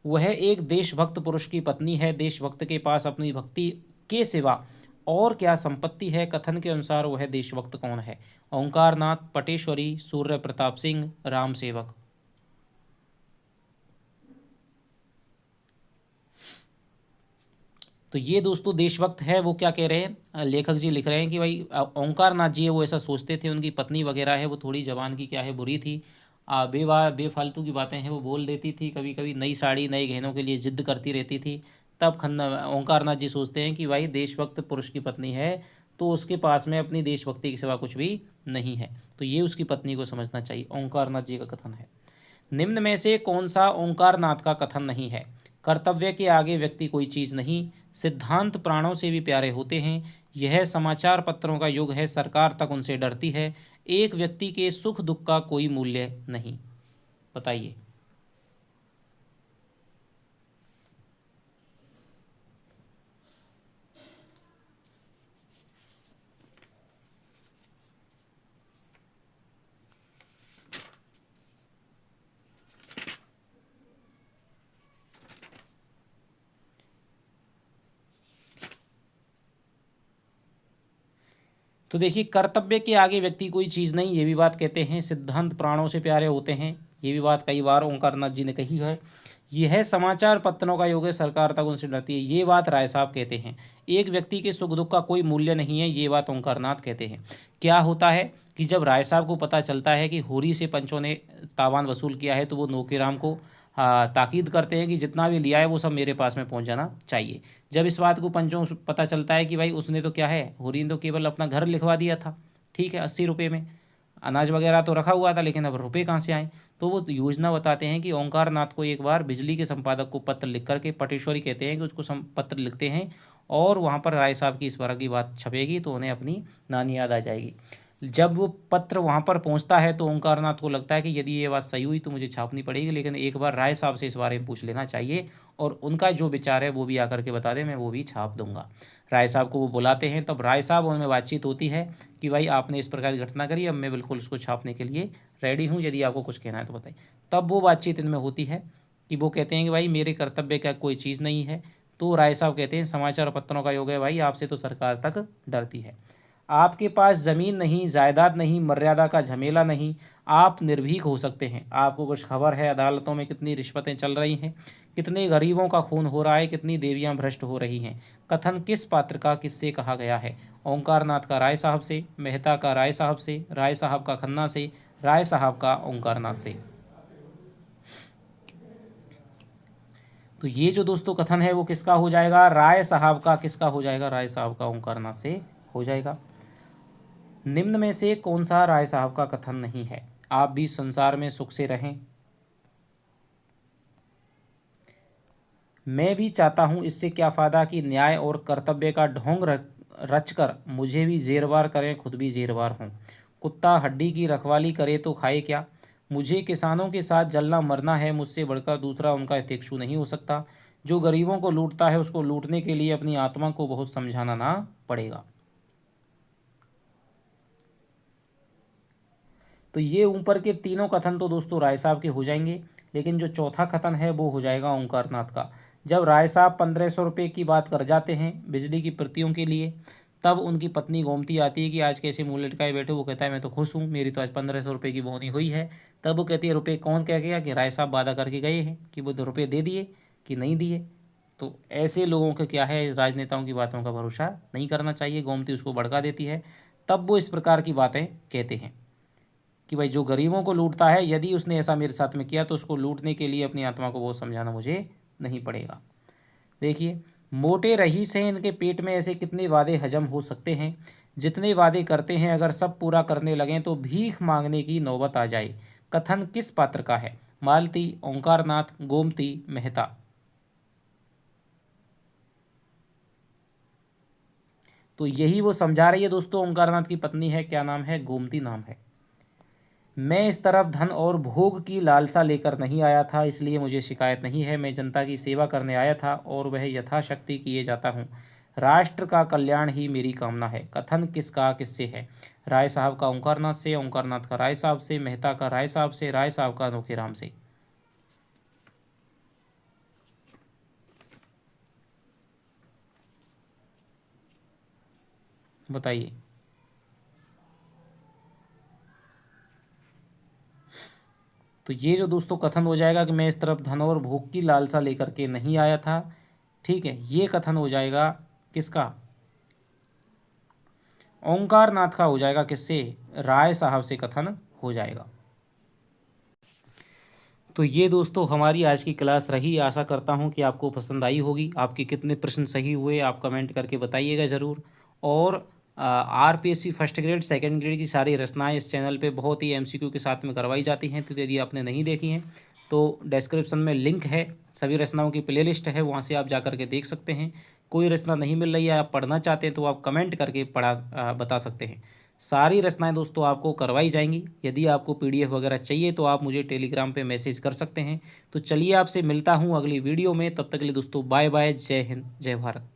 [SPEAKER 2] वह एक देशभक्त पुरुष की पत्नी है। देशभक्त के पास अपनी भक्ति के सिवा और क्या संपत्ति है? कथन के अनुसार वह देशभक्त कौन है? ओंकारनाथ, पटेश्वरी, सूर्य प्रताप सिंह, राम सेवक। तो ये दोस्तों देशभक्त है, वो क्या कह रहे हैं, लेखक जी लिख रहे हैं कि भाई ओंकार नाथ जी है वो ऐसा सोचते थे, उनकी पत्नी वगैरह है वो थोड़ी जबान की क्या है, बुरी थी। बेफालतू की बातें हैं वो बोल देती थी, कभी कभी नई साड़ी नए गहनों के लिए जिद्द करती रहती थी। तब खन्ना ओंकार नाथ जी सोचते हैं कि भाई देशभक्त पुरुष की पत्नी है तो उसके पास में अपनी देशभक्ति के सिवा कुछ भी नहीं है, तो ये उसकी पत्नी को समझना चाहिए। ओंकार नाथ जी का कथन है। निम्न में से कौन सा ओंकारनाथ का कथन नहीं है? कर्तव्य के आगे व्यक्ति कोई चीज नहीं, सिद्धांत प्राणों से भी प्यारे होते हैं, यह समाचार पत्रों का युग है, सरकार तक उनसे डरती है, एक व्यक्ति के सुख दुख का कोई मूल्य नहीं। बताइए। तो देखिए, कर्तव्य के आगे व्यक्ति कोई चीज़ नहीं, ये भी बात कहते हैं। सिद्धांत प्राणों से प्यारे होते हैं, ये भी बात कई बार ओंकारनाथ जी ने कही है। यह समाचार पत्रों का योग है, सरकार तक उनसे डरती है, ये बात राय साहब कहते हैं। एक व्यक्ति के सुख दुख का कोई मूल्य नहीं है, ये बात ओंकारनाथ कहते हैं। क्या होता है कि जब राय साहब को पता चलता है कि होरी से पंचों ने तावान वसूल किया है, तो वो नौकीराम को ताकीद करते हैं कि जितना भी लिया है वो सब मेरे पास में पहुंच जाना चाहिए। जब इस बात को पंचों को पता चलता है कि भाई उसने तो क्या है, होरी ने तो केवल अपना घर लिखवा दिया था, ठीक है, 80 रुपये में, अनाज वगैरह तो रखा हुआ था, लेकिन अब रुपये कहाँ से आए। तो वो योजना बताते हैं कि ओंकारनाथ को एक बार बिजली के संपादक को पत्र लिख करके, पटेश्वरी कहते हैं कि उसको पत्र लिखते हैं, और वहाँ पर राय साहब की इस बार की बात छपेगी तो उन्हें अपनी नानी याद आ जाएगी। जब वो पत्र वहाँ पर पहुँचता है तो ओंकारनाथ को लगता है कि यदि ये बात सही हुई तो मुझे छापनी पड़ेगी, लेकिन एक बार राय साहब से इस बारे में पूछ लेना चाहिए, और उनका जो विचार है वो भी आकर के बता दें, मैं वो भी छाप दूंगा। राय साहब को वो बुलाते हैं, तब राय साहब उनमें बातचीत होती है कि भाई आपने इस प्रकार की घटना करी, अब मैं बिल्कुल उसको छापने के लिए रेडी हूँ, यदि आपको कुछ कहना है तो बताइए। तब वो बातचीत इनमें होती है कि वो कहते हैं कि भाई मेरे कर्तव्य का कोई चीज़ नहीं है। तो राय साहब कहते हैं समाचार पत्रों का योग है भाई, आपसे तो सरकार तक डरती है। आपके पास ज़मीन नहीं, जायदाद नहीं, मर्यादा का झमेला नहीं, आप निर्भीक हो सकते हैं। आपको कुछ खबर है अदालतों में कितनी रिश्वतें चल रही हैं, कितने गरीबों का खून हो रहा है, कितनी देवियां भ्रष्ट हो रही हैं। कथन किस पात्र का किससे कहा गया है? ओंकारनाथ का राय साहब से, मेहता का राय साहब से, राय साहब का खन्ना से, राय साहब का ओंकारनाथ से। तो ये जो दोस्तों कथन है वो किसका हो जाएगा? राय साहब का। किसका हो जाएगा? राय साहब का ओंकारनाथ से हो जाएगा। निम्न में से कौन सा राय साहब का कथन नहीं है? आप भी संसार में सुख से रहें, मैं भी चाहता हूँ, इससे क्या फ़ायदा कि न्याय और कर्तव्य का ढोंग रचकर मुझे भी जेरबार करें, खुद भी जेरबार हों। कुत्ता हड्डी की रखवाली करे तो खाए क्या? मुझे किसानों के साथ जलना मरना है, मुझसे बढ़कर दूसरा उनका हितैषी नहीं हो सकता। जो गरीबों को लूटता है उसको लूटने के लिए अपनी आत्मा को बहुत समझाना ना पड़ेगा। तो ये ऊपर के तीनों कथन तो दोस्तों राय साहब के हो जाएंगे, लेकिन जो चौथा कथन है वो हो जाएगा ओंकारनाथ का। जब राय साहब 1500 रुपये की बात कर जाते हैं बिजली की प्रतियों के लिए, तब उनकी पत्नी गोमती आती है कि आज कैसे मुँह लटकाए बैठे। वो कहता है मैं तो खुश हूँ, मेरी तो आज 1500 रुपये की बोनी हुई है। तब वो कहती है रुपये कौन कह गया? कि राय साहब वादा करके गए हैं कि वो रुपये दे दिए कि नहीं दिए। तो ऐसे लोगों के क्या है, राजनेताओं की बातों का भरोसा नहीं करना चाहिए। गोमती उसको भड़का देती है, तब वो इस प्रकार की बातें कहते हैं कि भाई जो गरीबों को लूटता है, यदि उसने ऐसा मेरे साथ में किया तो उसको लूटने के लिए अपनी आत्मा को वो समझाना मुझे नहीं पड़ेगा। देखिए, मोटे रईस हैं, इनके पेट में ऐसे कितने वादे हजम हो सकते हैं? जितने वादे करते हैं अगर सब पूरा करने लगें तो भीख मांगने की नौबत आ जाए। कथन किस पात्र का है? मालती, ओंकारनाथ, गोमती, मेहता। तो यही वो समझा रही है दोस्तों। ओंकारनाथ की पत्नी है, क्या नाम है? गोमती नाम है। मैं इस तरफ धन और भोग की लालसा लेकर नहीं आया था, इसलिए मुझे शिकायत नहीं है। मैं जनता की सेवा करने आया था और वह यथाशक्ति किए जाता हूँ। राष्ट्र का कल्याण ही मेरी कामना है। कथन किसका किससे है? राय साहब का ओंकारनाथ से, ओंकारनाथ का राय साहब से, मेहता का राय साहब से, राय साहब का नौखेराम से। बताइए। तो ये जो दोस्तों कथन हो जाएगा कि मैं इस तरफ धन और भोग की लालसा लेकर के नहीं आया था, ठीक है, ये कथन हो जाएगा किसका? ओंकारनाथ का हो जाएगा। किससे? राय साहब से कथन हो जाएगा। तो ये दोस्तों हमारी आज की क्लास रही। आशा करता हूँ कि आपको पसंद आई होगी। आपके कितने प्रश्न सही हुए आप कमेंट करके बताइएगा ज़रूर। और RPSC first grade second grade की सारी रचनाएं इस चैनल पे बहुत ही एमसीक्यू के साथ में करवाई जाती हैं। तो यदि आपने नहीं देखी हैं तो डिस्क्रिप्शन में लिंक है, सभी रचनाओं की प्लेलिस्ट है, वहाँ से आप जा कर के देख सकते हैं। कोई रचना नहीं मिल रही है, आप पढ़ना चाहते हैं तो आप कमेंट करके बता सकते हैं। सारी रचनाएं दोस्तों आपको करवाई जाएंगी। यदि आपको पीडीएफ वगैरह चाहिए तो आप मुझे टेलीग्राम पे मैसेज कर सकते हैं। तो चलिए आपसे मिलता हूं अगली वीडियो में, तब तक के लिए दोस्तों बाय बाय। जय हिंद, जय भारत।